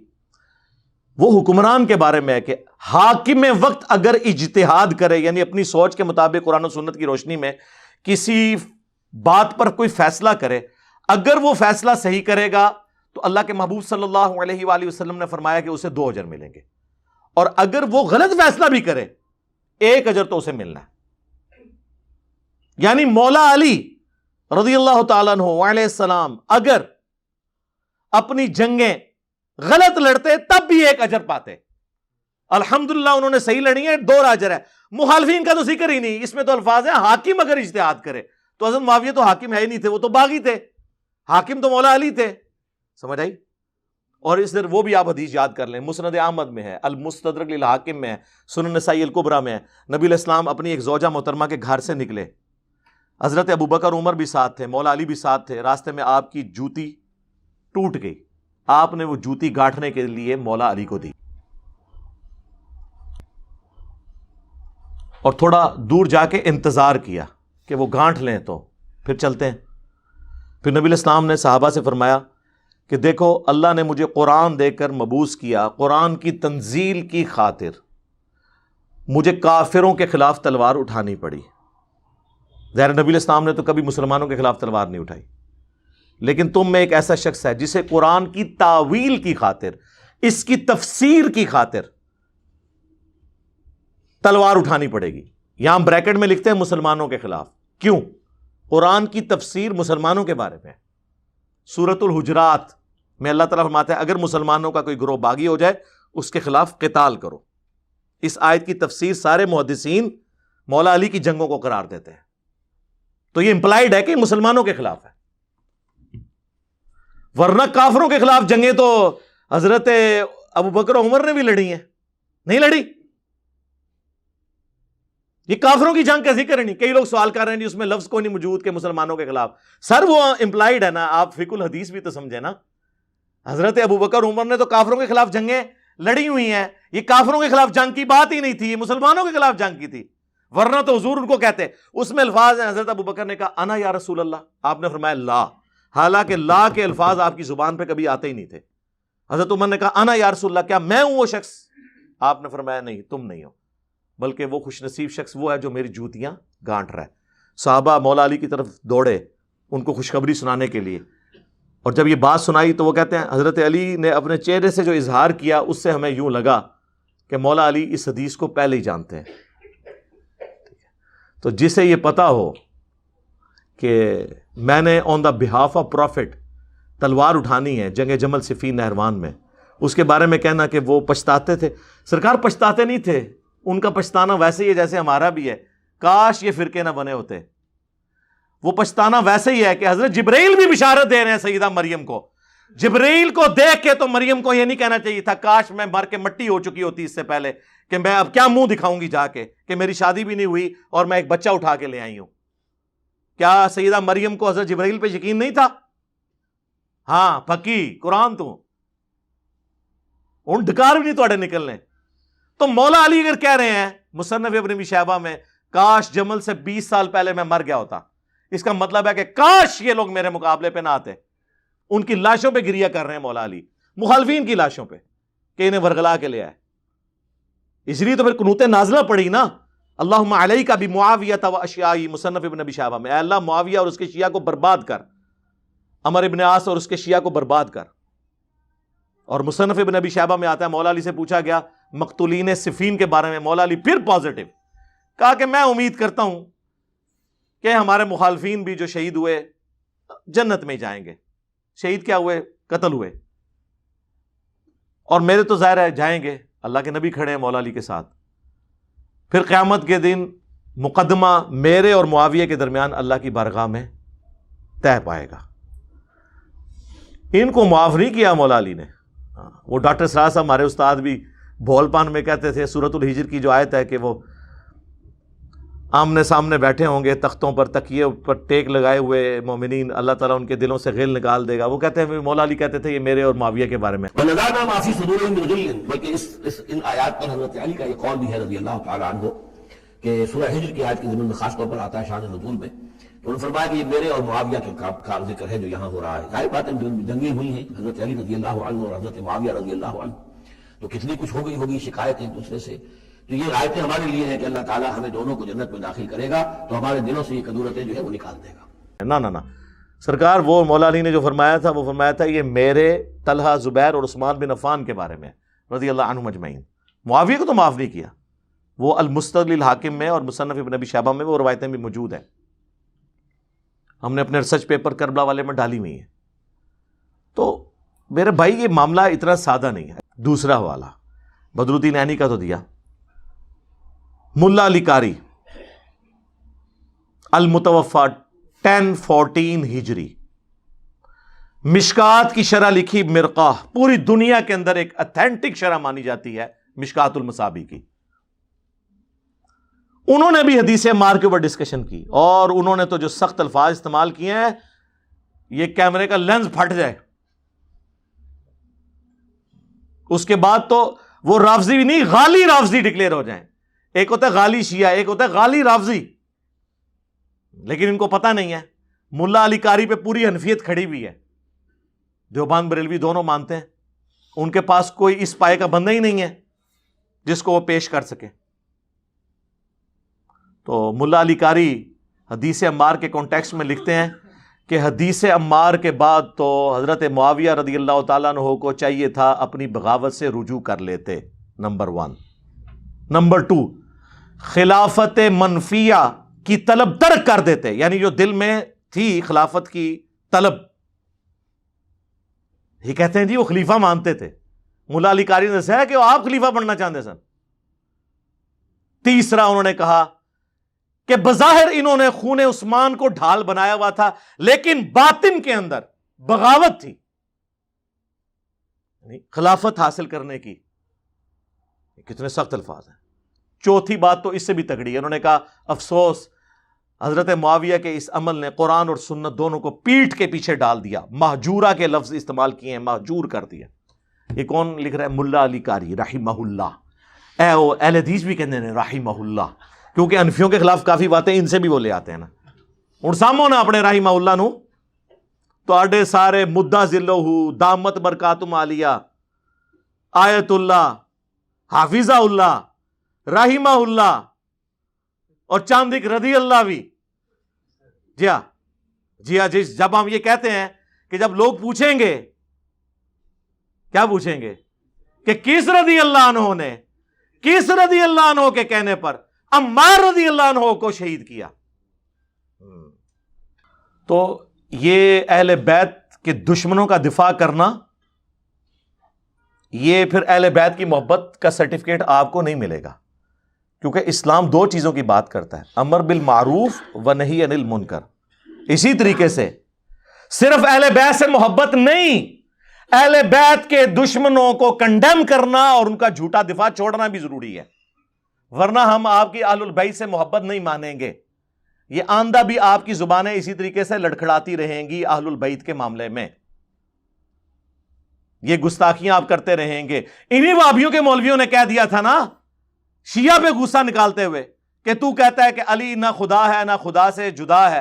وہ حکمران کے بارے میں ہے کہ حاکم وقت اگر اجتہاد کرے، یعنی اپنی سوچ کے مطابق قرآن و سنت کی روشنی میں کسی بات پر کوئی فیصلہ کرے، اگر وہ فیصلہ صحیح کرے گا تو اللہ کے محبوب صلی اللہ علیہ وآلہ وسلم نے فرمایا کہ اسے 2 اجر ملیں گے، اور اگر وہ غلط فیصلہ بھی کرے 1 اجر تو اسے ملنا ہے۔ یعنی مولا علی رضی اللہ تعالیٰ عنہ علیہ السلام اگر اپنی جنگیں غلط لڑتے تب بھی 1 اجر پاتے، الحمدللہ انہوں نے صحیح لڑی ہیں، 2 اجر ہے۔ مخالفین کا تو ذکر ہی نہیں، اس میں تو الفاظ ہیں حاکم اگر اجتہاد کرے، تو حضرت معاویہ تو حاکم ہے ہی نہیں تھے، وہ تو باغی تھے، حاکم تو مولا علی تھے، سمجھ آئی؟ اور اس طرح وہ بھی آپ حدیث یاد کر لیں، مسند احمد میں ہے، المستدرک للحاکم میں ہے، سنن نسائی الکبریٰ میں ہے، نبی علیہ السلام اپنی ایک زوجہ محترمہ کے گھر سے نکلے، حضرت ابوبکر عمر بھی ساتھ تھے، مولا علی بھی ساتھ تھے، راستے میں آپ کی جوتی ٹوٹ گئی، آپ نے وہ جوتی گاٹھنے کے لیے مولا علی کو دی، اور تھوڑا دور جا کے انتظار کیا کہ وہ گانٹھ لیں تو پھر چلتے ہیں۔ پھر نبی علیہ السلام نے صحابہ سے فرمایا کہ دیکھو اللہ نے مجھے قرآن دے کر مبعوث کیا، قرآن کی تنزیل کی خاطر مجھے کافروں کے خلاف تلوار اٹھانی پڑی۔ ظاہر نبی علیہ السلام نے تو کبھی مسلمانوں کے خلاف تلوار نہیں اٹھائی، لیکن تم میں ایک ایسا شخص ہے جسے قرآن کی تاویل کی خاطر، اس کی تفسیر کی خاطر تلوار اٹھانی پڑے گی۔ یہاں بریکٹ میں لکھتے ہیں مسلمانوں کے خلاف، کیوں؟ قرآن کی تفسیر مسلمانوں کے بارے میں، سورۃ الحجرات میں اللہ تعالیٰ فرماتا ہے اگر مسلمانوں کا کوئی گروہ باغی ہو جائے اس کے خلاف قتال کرو۔ اس آیت کی تفسیر سارے محدثین مولا علی کی جنگوں کو قرار دیتے ہیں، تو یہ امپلائیڈ ہے کہ مسلمانوں کے خلاف ہے، ورنہ کافروں کے خلاف جنگیں تو حضرت ابوبکر عمر نے بھی لڑی ہیں، نہیں لڑی؟ یہ کافروں کی جنگ کا ذکر نہیں۔ کئی لوگ سوال کر رہے ہیں جی اس میں لفظ کوئی نہیں موجود کہ مسلمانوں کے خلاف، سر وہ امپلائیڈ ہے نا، آپ فقہ الحدیث بھی تو سمجھے نا۔ حضرت ابوبکر عمر نے تو کافروں کے خلاف جنگیں لڑی ہوئی ہیں، یہ کافروں کے خلاف جنگ کی بات ہی نہیں تھی، یہ مسلمانوں کے خلاف جنگ کی تھی، ورنہ تو حضور ان کو کہتے۔ اس میں الفاظ ہیں، حضرت ابوبکر نے کہا انا یا رسول اللہ، آپ نے فرمایا لا، حالانکہ لا کے الفاظ آپ کی زبان پہ کبھی آتے ہی نہیں تھے۔ حضرت عمر نے کہا انا یا رسول اللہ، کیا میں ہوں وہ شخص؟ آپ نے فرمایا نہیں، تم نہیں ہو، بلکہ وہ خوش نصیب شخص وہ ہے جو میری جوتیاں گانٹ رہا ہے۔ صحابہ مولا علی کی طرف دوڑے ان کو خوشخبری سنانے کے لیے، اور جب یہ بات سنائی تو وہ کہتے ہیں حضرت علی نے اپنے چہرے سے جو اظہار کیا اس سے ہمیں یوں لگا کہ مولا علی اس حدیث کو پہلے ہی جانتے ہیں۔ تو جسے یہ پتا ہو کہ میں نے آن دا بہاف آف پروفٹ تلوار اٹھانی ہے جنگ جمل صفین نہروان میں، اس کے بارے میں کہنا کہ وہ پچھتاتے تھے، سرکار پچھتاتے نہیں تھے، ان کا پچھتانا ویسے ہی ہے جیسے ہمارا بھی ہے، کاش یہ فرقے نہ بنے ہوتے۔ وہ پچھتانا ویسے ہی ہے کہ حضرت جبرائیل بھی بشارت دے رہے ہیں سیدہ مریم کو، جبرائیل کو دیکھ کے تو مریم کو یہ نہیں کہنا چاہیے تھا کاش میں مر کے مٹی ہو چکی ہوتی اس سے پہلے، کہ میں اب کیا منہ دکھاؤں گی جا کے کہ میری شادی بھی نہیں ہوئی اور میں ایک بچہ اٹھا کے لے آئی ہوں۔ کیا سیدہ مریم کو حضرت جبرائیل پہ یقین نہیں تھا؟ ہاں پکی قرآن تو ان ڈکار بھی نہیں توڑے نکلنے۔ تو مولا علی اگر کہہ رہے ہیں مصنف ابن ابی شیبہ میں کاش جمل سے 20 سال پہلے میں مر گیا ہوتا، اس کا مطلب ہے کہ کاش یہ لوگ میرے مقابلے پہ نہ آتے۔ ان کی لاشوں پہ گریہ کر رہے ہیں مولا علی، مخالفین کی لاشوں پہ کہ انہیں ورغلا کے لے آئے۔ اس لیے تو پھر قنوت نازلہ پڑی نا، اللہم علیک بمعاویہ و اشیائی، مصنف ابن ابی شیبہ میں، اے اللہ معاویہ اور اس کے شیعہ کو برباد کر، عمر ابن عاص اور اس کے شیعہ کو برباد کر۔ اور مصنف ابن ابی شیبہ میں آتا ہے مولا علی سے پوچھا گیا مقتولین صفین کے بارے میں، مولا علی پھر پازیٹیو کہا کہ میں امید کرتا ہوں کہ ہمارے مخالفین بھی جو شہید ہوئے جنت میں جائیں گے۔ شہید کیا ہوئے؟ قتل ہوئے، اور میرے تو ظاہر ہے جائیں گے، اللہ کے نبی کھڑے ہیں مولا علی کے ساتھ۔ پھر قیامت کے دن مقدمہ میرے اور معاویہ کے درمیان اللہ کی بارگاہ میں طے پائے گا۔ ان کو معاف نہیں کیا مولا علی نے۔ وہ ڈاکٹر سراج صاحب ہمارے استاد بھی بھول پان میں کہتے تھے سورۃ الحجر کی جو آیت ہے کہ وہ آمنے سامنے بیٹھے ہوں گے تختوں پر، تکیے پر ٹیک لگائے ہوئے مومنین، اللہ تعالیٰ ان کے دلوں سے غل نکال دے گا. وہ کہتے ہیں، مولا علی کہتے تھے یہ میرے اور معاویہ کے بارے میں. وَنَزَعْنَا مَا فِي صُدُورِهِم مِّن غِلٍّ، بلکہ ان آیات پر حضرت علی کا یہ قول بھی ہے رضی اللہ تعالیٰ عنہ کہ سورہ ہجر کی آیت کے ضمن میں خاص طور پر آتا ہے شان نزول میں. تو انہوں نے فرمایا کہ یہ میرے اور معاویہ کے کا ذکر ہے جو یہاں ہو رہا ہے. ظاہر بات ہے جنگیں ہوئی ہیں حضرت علی رضی اللہ عنہ اور حضرت معاویہ رضی اللہ عنہ، تو کتنی کچھ ہو گئی ہوگی شکایت ایک دوسرے سے. تو یہ آیتیں ہمارے لیے ہیں کہ اللہ تعالیٰ ہمیں دونوں کو جنت میں داخل کرے گا تو ہمارے دلوں سے یہ کدورتیں جو ہے وہ نکال دے گا. نہ سرکار وہ مولا علی نے جو فرمایا تھا وہ فرمایا تھا یہ میرے، طلحہ، زبیر اور عثمان بن عفان کے بارے میں رضی اللہ عنہم اجمعین. معاویہ کو تو معاف نہیں کیا. وہ المستدل الحاکم میں اور مصنف ابن ابی شیبہ میں وہ روایتیں بھی موجود ہیں، ہم نے اپنے ریسرچ پیپر کربلا والے میں ڈالی ہوئی ہیں. تو میرے بھائی یہ معاملہ اتنا سادہ نہیں ہے. دوسرا حوالہ بدر الدین عینی کا تو دیا. ملا علی قاری المتوفا 1014 ہجری، مشکات کی شرح لکھی مرقاہ، پوری دنیا کے اندر ایک اتھینٹک شرح مانی جاتی ہے مشکات المصابی کی. انہوں نے بھی حدیث عمار کے اوپر ڈسکشن کی، اور انہوں نے تو جو سخت الفاظ استعمال کیے ہیں، یہ کیمرے کا لینز پھٹ جائے. اس کے بعد تو وہ رافضی بھی نہیں، غالی رافضی ڈکلیئر ہو جائیں. ایک ہوتا ہے غالی شیعہ، ایک ہوتا ہے غالی رافضی. لیکن ان کو پتہ نہیں ہے ملا علی قاری پہ پوری حنفیت کھڑی ہوئی ہے. دیوبند بریلوی دونوں مانتے ہیں، ان کے پاس کوئی اس پائے کا بندہ ہی نہیں ہے جس کو وہ پیش کر سکے. تو ملا علی قاری حدیث عمار کے کانٹیکسٹ میں لکھتے ہیں کہ حدیث عمار کے بعد تو حضرت معاویہ رضی اللہ تعالیٰ عنہ کو چاہیے تھا اپنی بغاوت سے رجوع کر لیتے. نمبر 1. نمبر 2، خلافت منفیہ کی طلب ترک کر دیتے، یعنی جو دل میں تھی خلافت کی طلب. یہ کہتے ہیں جی وہ خلیفہ مانتے تھے. ملا علی قاری نے دسایا کہ وہ آپ خلیفہ بننا چاہتے سن. تیسرا انہوں نے کہا کہ بظاہر انہوں نے خون عثمان کو ڈھال بنایا ہوا تھا، لیکن باطن کے اندر بغاوت تھی خلافت حاصل کرنے کی. کتنے سخت الفاظ ہیں. چوتھی بات تو اس سے بھی تگڑی ہے. انہوں نے کہا افسوس حضرت معاویہ کے اس عمل نے قرآن اور سنت دونوں کو پیٹھ کے پیچھے ڈال دیا. مہجورہ کے لفظ استعمال کیے ہیں، مہجور کر دیا. یہ کون لکھ رہا ہے؟ ملا علی قاری رحمہ اللہ. اہل حدیث بھی کہتے ہیں رحمہ اللہ، کیونکہ انفیوں کے خلاف کافی باتیں ان سے بھی وہ لے آتے ہیں نا. اور سامو نا اپنے رحمہ اللہ نو تو آڈے سارے مدہ ذلہ دامت برکاتم عالیہ، آیت اللہ، حافظہ اللہ، رحمہ اللہ اور چاندک رضی اللہ بھی. جی ہاں جب ہم یہ کہتے ہیں کہ جب لوگ پوچھیں گے، کیا پوچھیں گے کہ کس رضی اللہ عنہ نے کس رضی اللہ عنہ کے کہنے پر عمار رضی اللہ عنہ کو شہید کیا. تو یہ اہل بیت کے دشمنوں کا دفاع کرنا، یہ پھر اہل بیت کی محبت کا سرٹیفکیٹ آپ کو نہیں ملے گا. کیونکہ اسلام 2 چیزوں کی بات کرتا ہے، امر بالمعروف و نہی عن المنکر. اسی طریقے سے صرف اہل بیت سے محبت نہیں، اہل بیت کے دشمنوں کو کنڈیم کرنا اور ان کا جھوٹا دفاع چھوڑنا بھی ضروری ہے. ورنہ ہم آپ کی اہل البیت سے محبت نہیں مانیں گے. یہ آندہ بھی آپ کی زبانیں اسی طریقے سے لڑکھڑاتی رہیں گی اہل البیت کے معاملے میں. یہ گستاخیاں آپ کرتے رہیں گے. انہی وہابیوں کے مولویوں نے کہہ دیا تھا نا شیعہ پہ غصہ نکالتے ہوئے کہ تو کہتا ہے کہ علی نہ خدا ہے نہ خدا سے جدا ہے،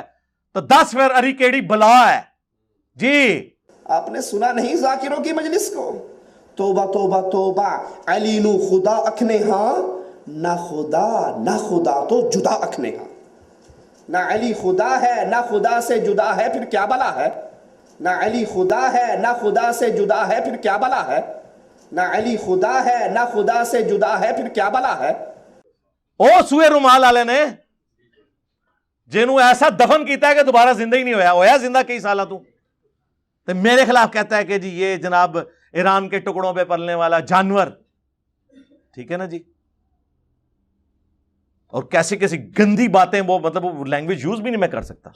تو 10 پھر علی کیڑی بلا ہے. جی آپ نے سنا نہیں ذاکروں کی مجلس کو؟ توبہ توبہ توبہ، علی نو خدا اکھنے ہاں، نہ خدا تو جدا اکھنے ہاں. نہ علی خدا ہے نہ خدا سے جدا ہے، پھر کیا بلا ہے؟ نہ علی خدا ہے نہ خدا سے جدا ہے، پھر کیا بلا ہے؟ نہ علی خدا ہے نہ خدا سے جدا ہے، پھر کیا بلا ہے؟ او سوئے رومال والے نے جنہوں ایسا دفن کیتا ہے کہ دوبارہ زندہ ہی نہیں ہویا زندہ کئی سالہ تو میرے خلاف کہتا ہے کہ جی یہ جناب ایران کے ٹکڑوں پہ پلنے والا جانور. ٹھیک ہے نا جی. اور کیسی کیسی گندی باتیں وہ وہ لینگویج یوز بھی نہیں میں کر سکتا.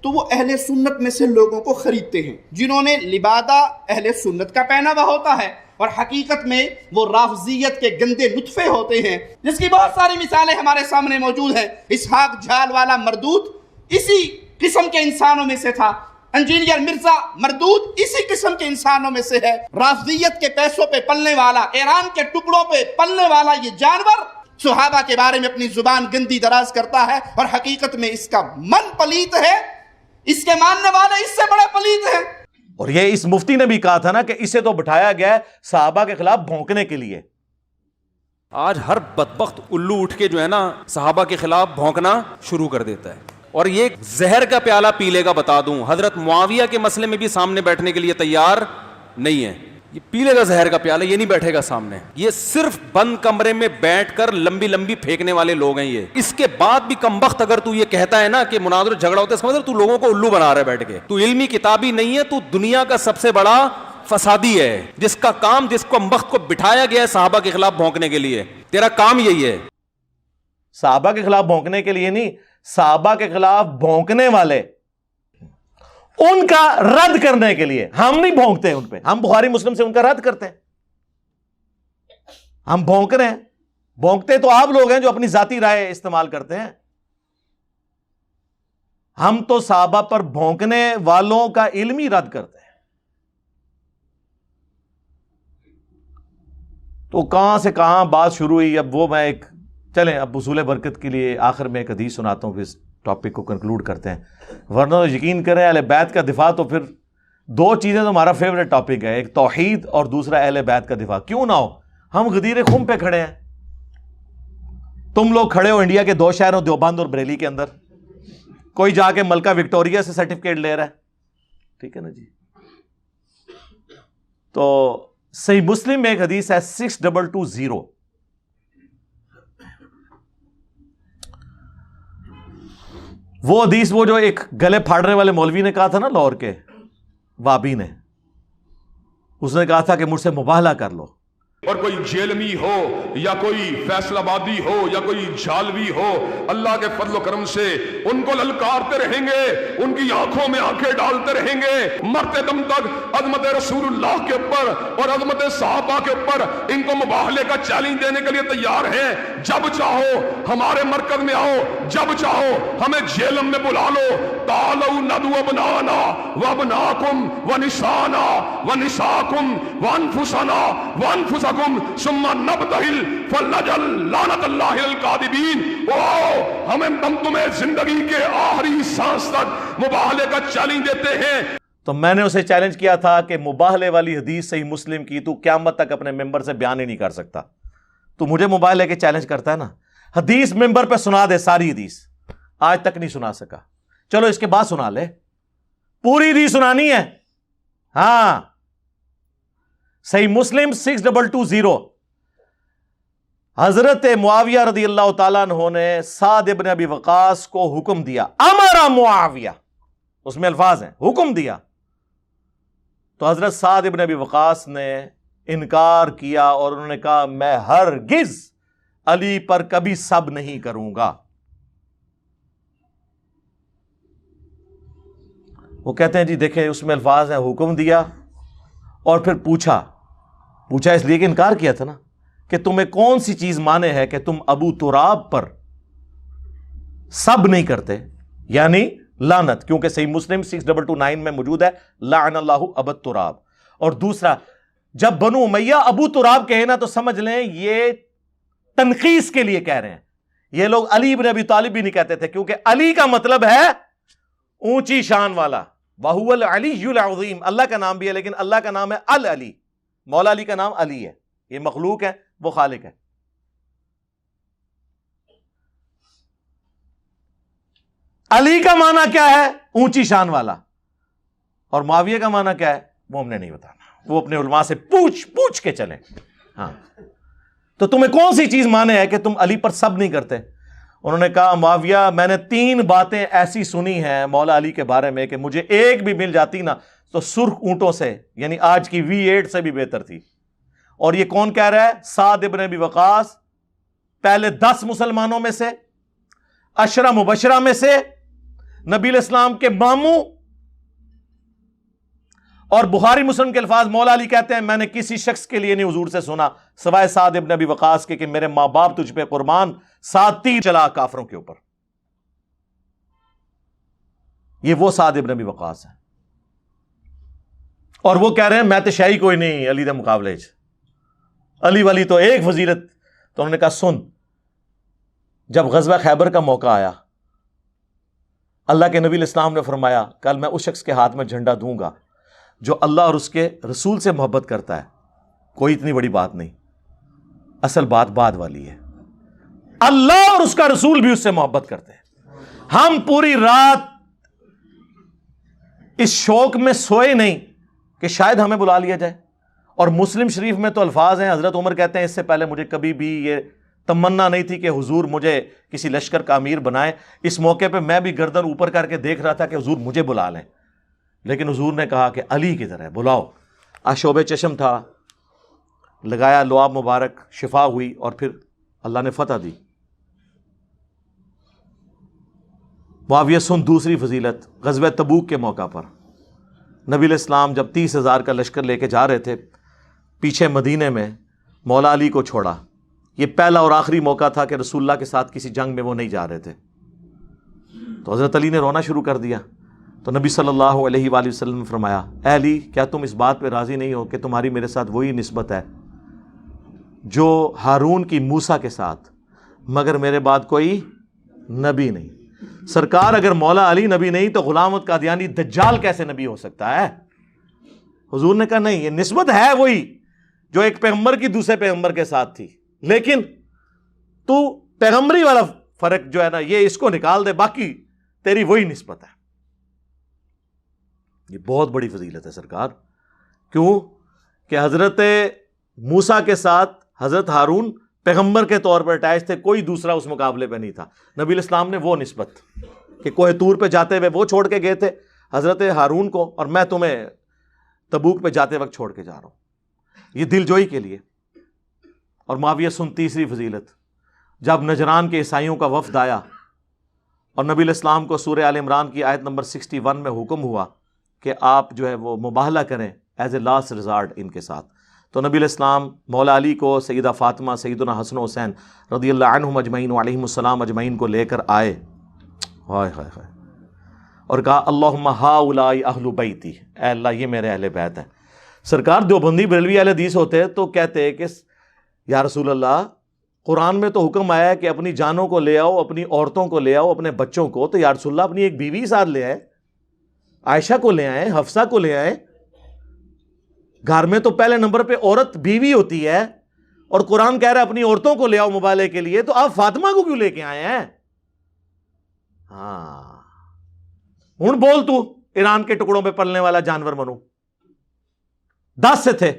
تو وہ اہل سنت میں سے لوگوں کو خریدتے ہیں جنہوں نے لبادہ اہل سنت کا پہنا ہوا ہوتا ہے اور حقیقت میں وہ رافضیت کے گندے نطفے ہوتے ہیں، جس کی بہت ساری مثالیں ہمارے سامنے موجود ہیں۔ اسحاق جھال والا مردود اسی قسم کے انسانوں میں سے تھا، انجینئر مرزا مردود اسی قسم کے انسانوں میں سے ہے۔ رافضیت کے پیسوں پہ پلنے والا، ایران کے ٹکڑوں پہ پلنے والا یہ جانور صحابہ کے بارے میں اپنی زبان گندی دراز کرتا ہے، اور حقیقت میں اس کا من پلیت ہے، اس کے ماننے والے اس سے بڑے پلیت ہیں۔ اور یہ اس مفتی نے بھی کہا تھا نا کہ اسے تو بٹھایا گیا ہے صحابہ کے خلاف بھونکنے کے لیے۔ آج ہر بدبخت الو اٹھ کے جو ہے نا صحابہ کے خلاف بھونکنا شروع کر دیتا ہے، اور یہ زہر کا پیالہ پی لے گا، بتا دوں حضرت معاویہ کے مسئلے میں بھی سامنے بیٹھنے کے لیے تیار نہیں ہے۔ یہ پی لے گا زہر کا پیالہ، یہ نہیں بیٹھے گا سامنے۔ یہ صرف بند کمرے میں بیٹھ کر لمبی لمبی پھینکنے والے لوگ ہیں یہ۔ اس کے بعد بھی کمبخت اگر تو یہ کہتا ہے نا کہ مناظر جھگڑا ہوتا ہے، اس کا مطلب تو لوگوں کو الو بنا رہا ہے بیٹھ کے۔ تو علمی کتابی نہیں ہے، تو دنیا کا سب سے بڑا فسادی ہے، جس کا کام، جس کمبخت کو بٹھایا گیا ہے صحابہ کے خلاف بھونکنے کے لیے، تیرا کام یہی ہے۔ صحابہ کے خلاف بھونکنے کے لیے نہیں، صحابہ کے خلاف بھونکنے والے ان کا رد کرنے کے لیے۔ ہم نہیں بھونکتے ان پہ، ہم بخاری مسلم سے ان کا رد کرتے ہیں۔ ہم بھونک رہے ہیں، بھونکتے تو آپ لوگ ہیں جو اپنی ذاتی رائے استعمال کرتے ہیں۔ ہم تو صحابہ پر بھونکنے والوں کا علمی رد کرتے ہیں۔ تو کہاں سے کہاں بات شروع ہوئی، اب وہ میں ایک چلیں اب حصول برکت کے لیے آخر میں ایک حدیث سناتا ہوں، پھر اس ٹاپک کو کنکلوڈ کرتے ہیں۔ ورنہ یقین کریں اہل بیت کا دفاع تو پھر دو چیزیں تو ہمارا فیوریٹ ٹاپک ہے، ایک توحید اور دوسرا اہل بیت کا دفاع۔ کیوں نہ ہو، ہم غدیر خم پہ کھڑے ہیں، تم لوگ کھڑے ہو انڈیا کے دو شہروں دیوبند اور بریلی کے اندر، کوئی جا کے ملکہ وکٹوریہ سے سرٹیفکیٹ لے رہا ہے، ٹھیک ہے نا جی۔ تو صحیح مسلم میں ایک حدیث ہے 6220، وہ حدیث وہ جو ایک گلے پھاڑنے والے مولوی نے کہا تھا نا لاہور کے وابی نے، اس نے کہا تھا کہ مجھ سے مباہلہ کر لو۔ اور کوئی جیلمی ہو یا کوئی فیصل آبادی ہو یا کوئی جھالوی ہو، اللہ کے فضل و کرم سے ان کو للکارتے رہیں گے، ان کی آنکھوں میں آنکھیں ڈالتے رہیں گے، مرتے دم تک عظمت رسول اللہ کے اوپر اور عظمت صحابہ کے اوپر ان کو مباہلے کا چیلنج دینے کے لیے تیار ہیں۔ جب چاہو ہمارے مرکز میں آؤ، جب چاہو ہمیں جیلم میں بلا لو، تعالوا ندعو ابنانا وابناکم ونسانا ونساکم وانفسنا وانفسکم ثم نبتہل فلنجعل لعنت اللہ الکاذبین۔ ہمیں ہم تمہیں زندگی کے آخری سانس تک مباہلے کا چیلنج دیتے ہیں۔ تو میں نے اسے چیلنج کیا تھا کہ مباہلے والی حدیث صحیح مسلم کی تو قیامت تک اپنے ممبر سے بیان ہی نہیں کر سکتا، تو مجھے موبائل لے کے چیلنج کرتا ہے نا، حدیث ممبر پہ سنا دے ساری حدیث، آج تک نہیں سنا سکا، چلو اس کے بعد سنا لے، پوری حدیث سنانی ہے۔ ہاں صحیح مسلم 6220، حضرت معاویہ رضی اللہ تعالیٰ عنہ نے سعد ابن ابی وقاص کو حکم دیا، امر معاویہ، اس میں الفاظ ہیں حکم دیا، تو حضرت سعد ابن ابی وقاص نے انکار کیا اور انہوں نے کہا میں ہرگز علی پر کبھی سب نہیں کروں گا۔ وہ کہتے ہیں جی دیکھیں اس میں الفاظ ہیں حکم دیا، اور پھر پوچھا اس لیے کہ انکار کیا تھا نا کہ تمہیں کون سی چیز مانے ہے کہ تم ابو تراب پر سب نہیں کرتے، یعنی لعنت، کیونکہ صحیح مسلم 6229 میں موجود ہے لعن اللہ ابا تراب۔ اور دوسرا جب بنو امیہ ابو تراب کہے نا تو سمجھ لیں یہ تنقیص کے لیے کہہ رہے ہیں، یہ لوگ علی ابن ابی طالب بھی نہیں کہتے تھے، کیونکہ علی کا مطلب ہے اونچی شان والا، وَهُوَ الْعَلِيُّ الْعَظِيمُ، اللہ کا نام بھی ہے لیکن اللہ کا نام ہے العلی، مولا علی کا نام علی ہے، یہ مخلوق ہے وہ خالق ہے۔ علی کا معنی کیا ہے؟ اونچی شان والا، اور معاویہ کا معنی کیا ہے وہ ہم نے نہیں بتانا، وہ اپنے علماء سے پوچھ کے چلیں۔ ہاں تو تمہیں کون سی چیز مانے ہے کہ تم علی پر سب نہیں کرتے؟ انہوں نے کہا معاویہ میں نے 3 باتیں ایسی سنی ہیں مولا علی کے بارے میں کہ مجھے ایک بھی مل جاتی نا تو سرخ اونٹوں سے، یعنی آج کی V8 سے بھی بہتر تھی۔ اور یہ کون کہہ رہا ہے؟ سعد ابن ابی وقاص، پہلے 10 مسلمانوں میں سے، 10 مبشرہ میں سے، نبی علیہ السلام کے ماموں، اور بخاری مسلم کے الفاظ، مولا علی کہتے ہیں میں نے کسی شخص کے لیے نہیں حضور سے سنا سوائے سعد ابن ابی وقاص کے کہ میرے ماں باپ تجھ پہ قربان، 7 تیر چلا کافروں کے اوپر. یہ وہ سعد ابن ابی وقاص ہے. اور وہ کہہ رہے ہیں میں تو شاہی کوئی نہیں علی دے مقابلے علی والی تو ایک فضیلت. تو انہوں نے کہا سن، جب غزوہ خیبر کا موقع آیا، اللہ کے نبی الاسلام نے فرمایا کل میں اس شخص کے ہاتھ میں جھنڈا دوں گا جو اللہ اور اس کے رسول سے محبت کرتا ہے. کوئی اتنی بڑی بات نہیں، اصل بات بعد والی ہے. اللہ اور اس کا رسول بھی اس سے محبت کرتے ہیں. ہم پوری رات اس شوق میں سوئے نہیں کہ شاید ہمیں بلا لیا جائے. اور مسلم شریف میں تو الفاظ ہیں، حضرت عمر کہتے ہیں اس سے پہلے مجھے کبھی بھی یہ تمنا نہیں تھی کہ حضور مجھے کسی لشکر کا امیر بنائے. اس موقع پہ میں بھی گردن اوپر کر کے دیکھ رہا تھا کہ حضور مجھے بلا لیں، لیکن حضور نے کہا کہ علی کی طرح بلاؤ. آشوب چشم تھا، لگایا لعاب مبارک، شفا ہوئی اور پھر اللہ نے فتح دی. معاویہ سن دوسری فضیلت، غزوہ تبوک کے موقع پر نبی علیہ السلام جب 30,000 کا لشکر لے کے جا رہے تھے، پیچھے مدینے میں مولا علی کو چھوڑا. یہ پہلا اور آخری موقع تھا کہ رسول اللہ کے ساتھ کسی جنگ میں وہ نہیں جا رہے تھے. تو حضرت علی نے رونا شروع کر دیا. تو نبی صلی اللہ علیہ وآلہ وسلم نے فرمایا اے علی، کیا تم اس بات پہ راضی نہیں ہو کہ تمہاری میرے ساتھ وہی نسبت ہے جو ہارون کی موسیٰ کے ساتھ، مگر میرے بعد کوئی نبی نہیں. سرکار اگر مولا علی نبی نہیں تو غلام احمد قادیانی دجال کیسے نبی ہو سکتا ہے؟ حضور نے کہا نہیں، یہ نسبت ہے وہی جو ایک پیغمبر کی دوسرے پیغمبر کے ساتھ تھی، لیکن تو پیغمبری والا فرق جو ہے نا یہ اس کو نکال دے، باقی تیری وہی نسبت ہے. یہ بہت بڑی فضیلت ہے سرکار. کیوں کہ حضرت موسیٰ کے ساتھ حضرت ہارون پیغمبر کے طور پر اٹیچ تھے، کوئی دوسرا اس مقابلے پہ نہیں تھا. نبی علیہ السلام نے وہ نسبت کہ کوہ طور پہ جاتے ہوئے وہ چھوڑ کے گئے تھے حضرت ہارون کو، اور میں تمہیں تبوک پہ جاتے وقت چھوڑ کے جا رہا ہوں، یہ دل جوئی کے لیے. اور معاویہ سن تیسری فضیلت، جب نجران کے عیسائیوں کا وفد آیا اور نبی علیہ السلام کو سورہ آل عمران کی آیت نمبر 61 میں حکم ہوا کہ آپ جو ہے وہ مباہلہ کریں ایز اے لاسٹ ریزارٹ ان کے ساتھ، تو نبی علیہ السلام مولا علی کو، سیدہ فاطمہ، سیدنا حسن و حسین رضی اللہ عنہم اجمعین وعلیہم السلام اجمعین کو لے کر آئے، ہائے ہائے ہائے، اور کہا اللہم ہؤلاء اہل بیتی، اے اللہ یہ میرے اہل بیت ہیں. سرکار دیوبندی بریلوی اہل حدیث ہوتے تو کہتے کہ یا رسول اللہ قرآن میں تو حکم آیا ہے کہ اپنی جانوں کو لے آؤ، اپنی عورتوں کو لے آؤ، اپنے بچوں کو، تو یا رسول اللہ اپنی ایک بیوی ساتھ لے آئے، عائشہ کو لے آئے، حفصہ کو لے آئے. گھر میں تو پہلے نمبر پہ عورت بیوی ہوتی ہے، اور قرآن کہہ رہا ہے اپنی عورتوں کو لے آؤ مبالغے کے لیے، تو آپ فاطمہ کو کیوں لے کے آئے ہیں؟ ہاں ہن بول تو ایران کے ٹکڑوں پہ پلنے والا جانور منو. 10 سے تھے،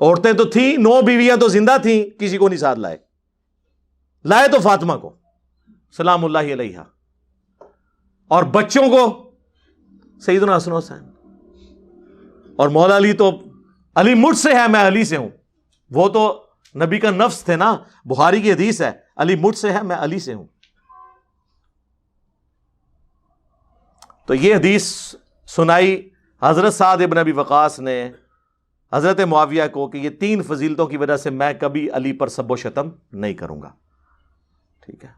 عورتیں تو تھیں، 9 بیویاں تو زندہ تھیں، کسی کو نہیں ساتھ لائے. لائے تو فاطمہ کو سلام اللہ علیہا، اور بچوں کو سیدنا حسن و حسین. اور مولا علی تو علی مجھ سے ہے میں علی سے ہوں، وہ تو نبی کا نفس تھے نا، بخاری کی حدیث ہے علی مجھ سے ہے میں علی سے ہوں. تو یہ حدیث سنائی حضرت سعد ابن ابی وقاص نے حضرت معاویہ کو کہ یہ 3 فضیلتوں کی وجہ سے میں کبھی علی پر سب و شتم نہیں کروں گا. ٹھیک ہے،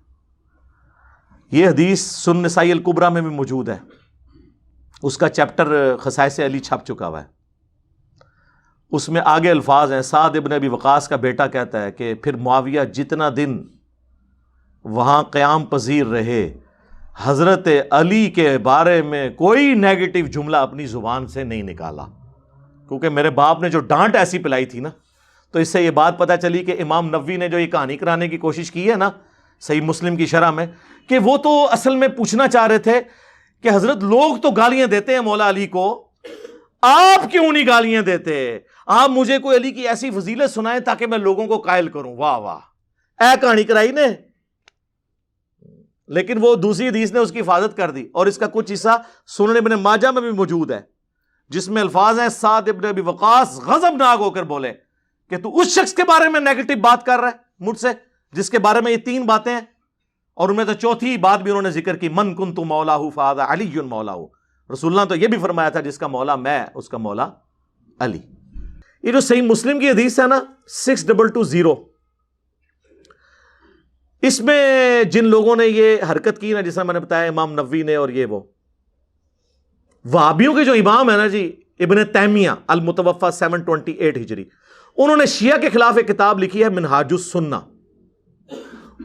یہ حدیث سنن نسائی الکبریٰ میں بھی موجود ہے، اس کا چیپٹر خصائص علی چھپ چکا ہوا ہے. اس میں آگے الفاظ ہیں، سعد ابن ابی وقاص کا بیٹا کہتا ہے کہ پھر معاویہ جتنا دن وہاں قیام پذیر رہے، حضرت علی کے بارے میں کوئی نیگیٹو جملہ اپنی زبان سے نہیں نکالا، کیونکہ میرے باپ نے جو ڈانٹ ایسی پلائی تھی نا. تو اس سے یہ بات پتہ چلی کہ امام نووی نے جو یہ کہانی کرانے کی کوشش کی ہے نا صحیح مسلم کی شرح میں، کہ وہ تو اصل میں پوچھنا چاہ رہے تھے کہ حضرت لوگ تو گالیاں دیتے ہیں مولا علی کو، آپ کیوں نہیں گالیاں دیتے؟ آپ مجھے کوئی علی کی ایسی فضیلت سنائیں تاکہ میں لوگوں کو قائل کروں. واہ واہ، اے کہانی کرائی نے. لیکن وہ دوسری حدیث نے اس کی حفاظت کر دی، اور اس کا کچھ حصہ سنن ابن ماجہ میں بھی موجود ہے، جس میں الفاظ ہیں سعد ابن ابی وقاص غضبناک ہو کر بولے کہ تو اس شخص کے بارے میں نیگیٹو بات کر رہا ہے مجھ سے جس کے بارے میں یہ 3 باتیں ہیں، اور ان میں تو چوتھی بات بھی انہوں نے ذکر کی، من کنت مولاہ فہذا علی مولاہ، رسول اللہ تو یہ بھی فرمایا تھا جس کا مولا میں اس کا مولا علی. یہ جو صحیح مسلم کی حدیث ہے نا 6220، اس میں جن لوگوں نے یہ حرکت کی نا، جیسا میں نے بتایا امام نووی نے اور یہ وہ وہابیوں کے جو امام ہے نا جی ابن تیمیہ المتوفا 728 ہجری، انہوں نے شیعہ کے خلاف ایک کتاب لکھی ہے منہاج السنہ.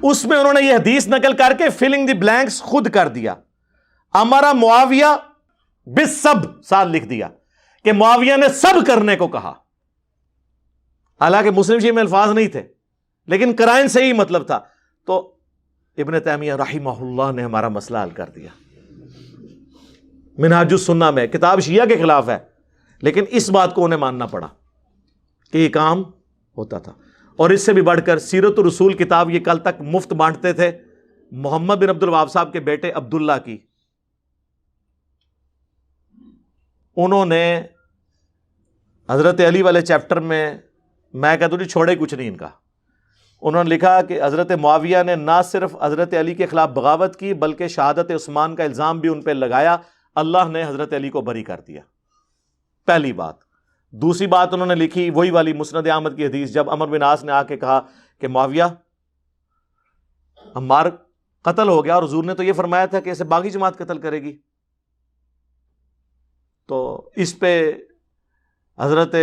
اس میں انہوں نے یہ حدیث نقل کر کے فلنگ دی بلینکس خود کر دیا. ہمارا معاویہ بالسب ساتھ لکھ دیا کہ معاویہ نے سب کرنے کو کہا، حالانکہ مسلم شریف میں الفاظ نہیں تھے لیکن قرائن سے ہی مطلب تھا. تو ابن تیمیہ رحمہ اللہ نے ہمارا مسئلہ حل کر دیا. منہاج السنہ میں کتاب شیعہ کے خلاف ہے لیکن اس بات کو انہیں ماننا پڑا کہ یہ کام ہوتا تھا. اور اس سے بھی بڑھ کر سیرت الرسول کتاب یہ کل تک مفت بانٹتے تھے محمد بن عبد الوہاب صاحب کے بیٹے عبداللہ کی. انہوں نے حضرت علی والے چیپٹر میں کہتا ہوں چھوڑے کچھ نہیں ان کا، انہوں نے لکھا کہ حضرت معاویہ نے نہ صرف حضرت علی کے خلاف بغاوت کی بلکہ شہادت عثمان کا الزام بھی ان پہ لگایا. اللہ نے حضرت علی کو بری کر دیا. پہلی بات. دوسری بات انہوں نے لکھی وہی والی مسند احمد کی حدیث، جب عمرو بن عاص نے آ کے کہا کہ معاویہ عمار قتل ہو گیا اور حضور نے تو یہ فرمایا تھا کہ اسے باغی جماعت قتل کرے گی، تو اس پہ حضرت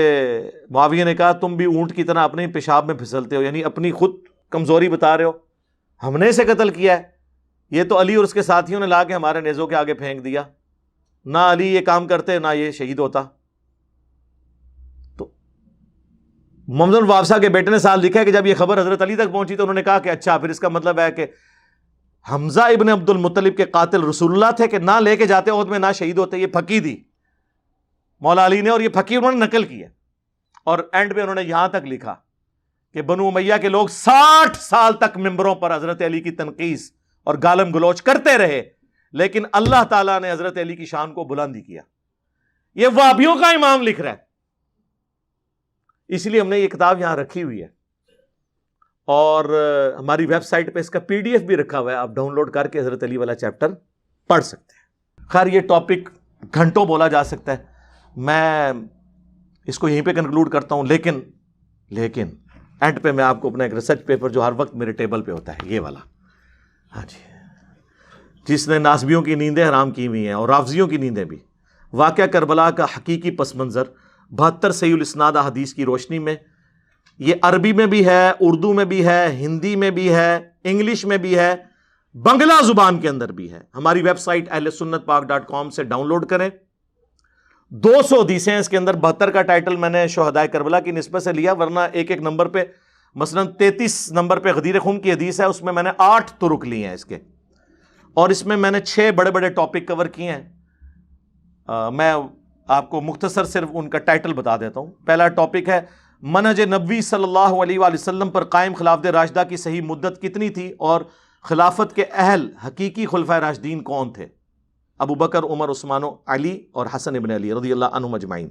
معاویہ نے کہا تم بھی اونٹ کی طرح اپنے پیشاب میں پھسلتے ہو، یعنی اپنی خود کمزوری بتا رہے ہو، ہم نے اسے قتل کیا ہے، یہ تو علی اور اس کے ساتھیوں نے لا کے ہمارے نیزوں کے آگے پھینک دیا، نہ علی یہ کام کرتے نہ یہ شہید ہوتا. تو محمد بن وابسہ کے بیٹے نے ساتھ لکھا ہے کہ جب یہ خبر حضرت علی تک پہنچی تو انہوں نے کہا کہ اچھا پھر اس کا مطلب ہے کہ حمزہ ابن عبد المطلب کے قاتل رسول اللہ تھے کہ نہ لے کے جاتے عہد میں نہ شہید ہوتے. یہ پھکی دی مولا علی نے اور یہ پھکی انہوں نے نقل کی ہے. اور اینڈ پہ انہوں نے یہاں تک لکھا کہ بنو امیہ کے لوگ 60 سال تک ممبروں پر حضرت علی کی تنقیص اور گالم گلوچ کرتے رہے لیکن اللہ تعالیٰ نے حضرت علی کی شان کو بلندی کیا. یہ وہابیوں کا امام لکھ رہا ہے. اس لیے ہم نے یہ کتاب یہاں رکھی ہوئی ہے اور ہماری ویب سائٹ پہ اس کا PDF بھی رکھا ہوا ہے، آپ ڈاؤن لوڈ کر کے حضرت علی والا چیپٹر پڑھ سکتے ہیں. خیر یہ ٹاپک گھنٹوں بولا جا سکتا ہے، میں اس کو یہیں پہ کنکلوڈ کرتا ہوں، لیکن اینڈ پہ میں آپ کو اپنا ایک ریسرچ پیپر جو ہر وقت میرے ٹیبل پہ ہوتا ہے یہ والا، ہاں جی، جس نے ناسبیوں کی نیندیں حرام کی ہوئی ہیں اور رافضیوں کی نیندیں بھی، واقعہ کربلا کا حقیقی پس منظر 72 صحیح الاسناد احادیث کی روشنی میں. یہ عربی میں بھی ہے، اردو میں بھی ہے، ہندی میں بھی ہے، انگلش میں بھی ہے، بنگلہ زبان کے اندر بھی ہے. ہماری ویب سائٹ ahlsunnatpak.com سے ڈاؤن لوڈ کریں. 200 حدیثیں اس کے اندر. 72 کا ٹائٹل میں نے شہدائے کربلا کی نسبت سے لیا، ورنہ ایک ایک نمبر پہ مثلا 33 نمبر پہ غدیر خون کی حدیث ہے، اس میں نے 8 طرق لیے ہیں اس کے، اور اس میں نے 6 بڑے بڑے ٹاپک کور کیے ہیں. میں آپ کو مختصر صرف ان کا ٹائٹل بتا دیتا ہوں. پہلا ٹاپک ہے منہج نبوی صلی اللہ علیہ وآلہ وسلم پر قائم خلافت راشدہ کی صحیح مدت کتنی تھی اور خلافت کے اہل حقیقی خلفائے راشدین کون تھے؟ ابو بکر، عمر، عثمان، علی اور حسن ابن علی رضی اللہ عنہم اجمعین.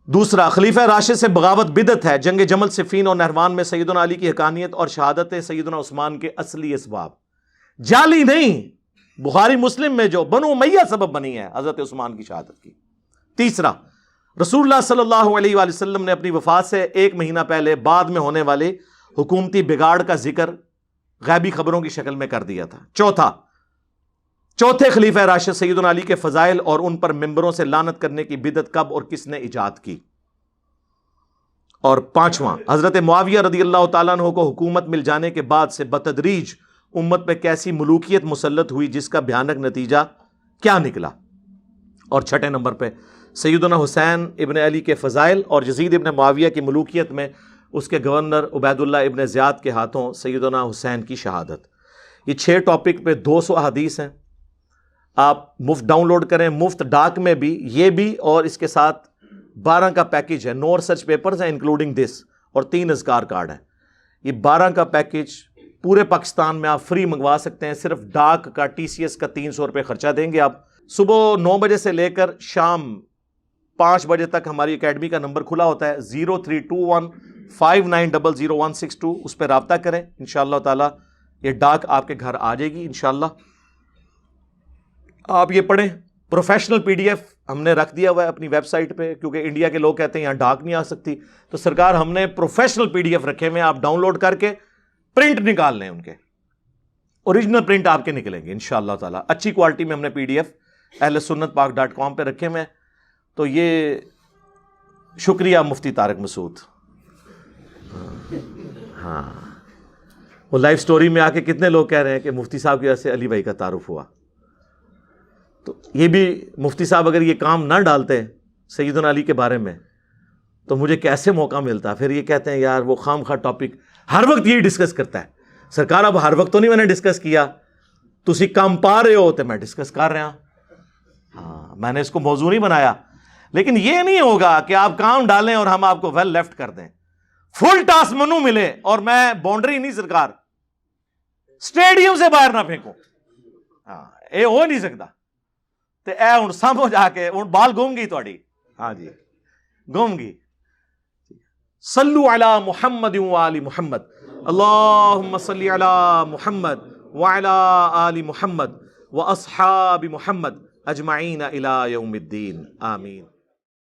دوسرا، خلیفہ راشد سے بغاوت بدعت ہے. جنگ جمل، صفین اور نہروان میں سیدنا علی کی حقانیت اور شہادت سیدنا عثمان کے اصلی اسباب، جعلی نہیں. بخاری مسلم میں جو بنو امیہ سبب بنی ہے حضرت عثمان کی شہادت کی. تیسرا، رسول اللہ صلی اللہ علیہ وآلہ وسلم نے اپنی وفات سے 1 مہینہ پہلے بعد میں ہونے والے حکومتی بگاڑ کا ذکر غیبی خبروں کی شکل میں کر دیا تھا. چوتھے خلیفہ راشد سیدنا علی کے فضائل اور ان پر ممبروں سے لعنت کرنے کی بدعت کب اور کس نے ایجاد کی. اور 5واں، حضرت معاویہ رضی اللہ تعالیٰ عنہ کو حکومت مل جانے کے بعد سے بتدریج امت پہ کیسی ملوکیت مسلط ہوئی جس کا بھیانک نتیجہ کیا نکلا. اور 6 نمبر پہ سیدنا حسین ابن علی کے فضائل اور یزید ابن معاویہ کی ملوکیت میں اس کے گورنر عبید اللہ ابن زیاد کے ہاتھوں سیدنا حسین کی شہادت. یہ 6 ٹاپک پہ 200 احادیث ہیں. آپ مفت ڈاؤن لوڈ کریں، مفت ڈاک میں بھی یہ بھی، اور اس کے ساتھ 12 کا پیکج ہے. 9 ریسرچ پیپرز ہیں انکلوڈنگ دس، اور 3 اذکار کارڈ ہیں. یہ 12 کا پیکج پورے پاکستان میں آپ فری منگوا سکتے ہیں. صرف ڈاک کا TCS کا 300 روپے خرچہ دیں گے آپ. صبح 9 بجے سے لے کر شام 5 بجے تک ہماری اکیڈمی کا نمبر کھلا ہوتا ہے 032159000162. اس پہ رابطہ کریں. انشاءاللہ تعالی یہ ڈاک آپ کے گھر آ جائے گی. انشاءاللہ آپ یہ پڑھیں، پروفیشنل پی ڈی ایف ہم نے رکھ دیا ہوا ہے اپنی ویب سائٹ پہ، کیونکہ انڈیا کے لوگ کہتے ہیں یہاں ڈاک نہیں آ سکتی، تو سرکار ہم نے پروفیشنل پی ڈی ایف رکھے ہوئے ہیں، آپ ڈاؤن لوڈ کر کے پرنٹ نکال لیں، ان کے اوریجنل پرنٹ آپ کے نکلیں گے انشاءاللہ تعالیٰ. اچھی کوالٹی میں ہم نے پی ڈی ایف ahlsunnatpak.com پہ رکھے ہوئے ہیں. تو یہ شکریہ مفتی طارق مسعود. ہاں وہ لائف سٹوری میں آ کے کتنے لوگ کہہ رہے ہیں کہ مفتی صاحب کی وجہ سے علی بھائی کا تعارف ہوا. تو یہ بھی مفتی صاحب اگر یہ کام نہ ڈالتے سیدنا علی کے بارے میں تو مجھے کیسے موقع ملتا. پھر یہ کہتے ہیں یار وہ خام خواہ ٹاپک ہر وقت یہی ڈسکس کرتا ہے. سرکار اب ہر وقت تو نہیں میں نے ڈسکس کیا، تسی کام پا رہے ہو تو میں ڈسکس کر رہا. ہاں میں نے اس کو موضوع نہیں بنایا، لیکن یہ نہیں ہوگا کہ آپ کام ڈالیں اور ہم آپ کو ویل لیفٹ کر دیں. فل ٹاس منو ملے اور میں باؤنڈری نہیں سرکار سٹیڈیم سے باہر نہ پھینکوں. ہاں یہ ہو نہیں سکتا. تے اے ہن سمجھ آ کے ہن بال گم گئی تہاڈی. ہاں جی گم گئی. صلو علی محمد و آل محمد. اللہم صلی علی محمد وعلی آل محمد واصحاب محمد اجمعین الی یوم الدین. آمین.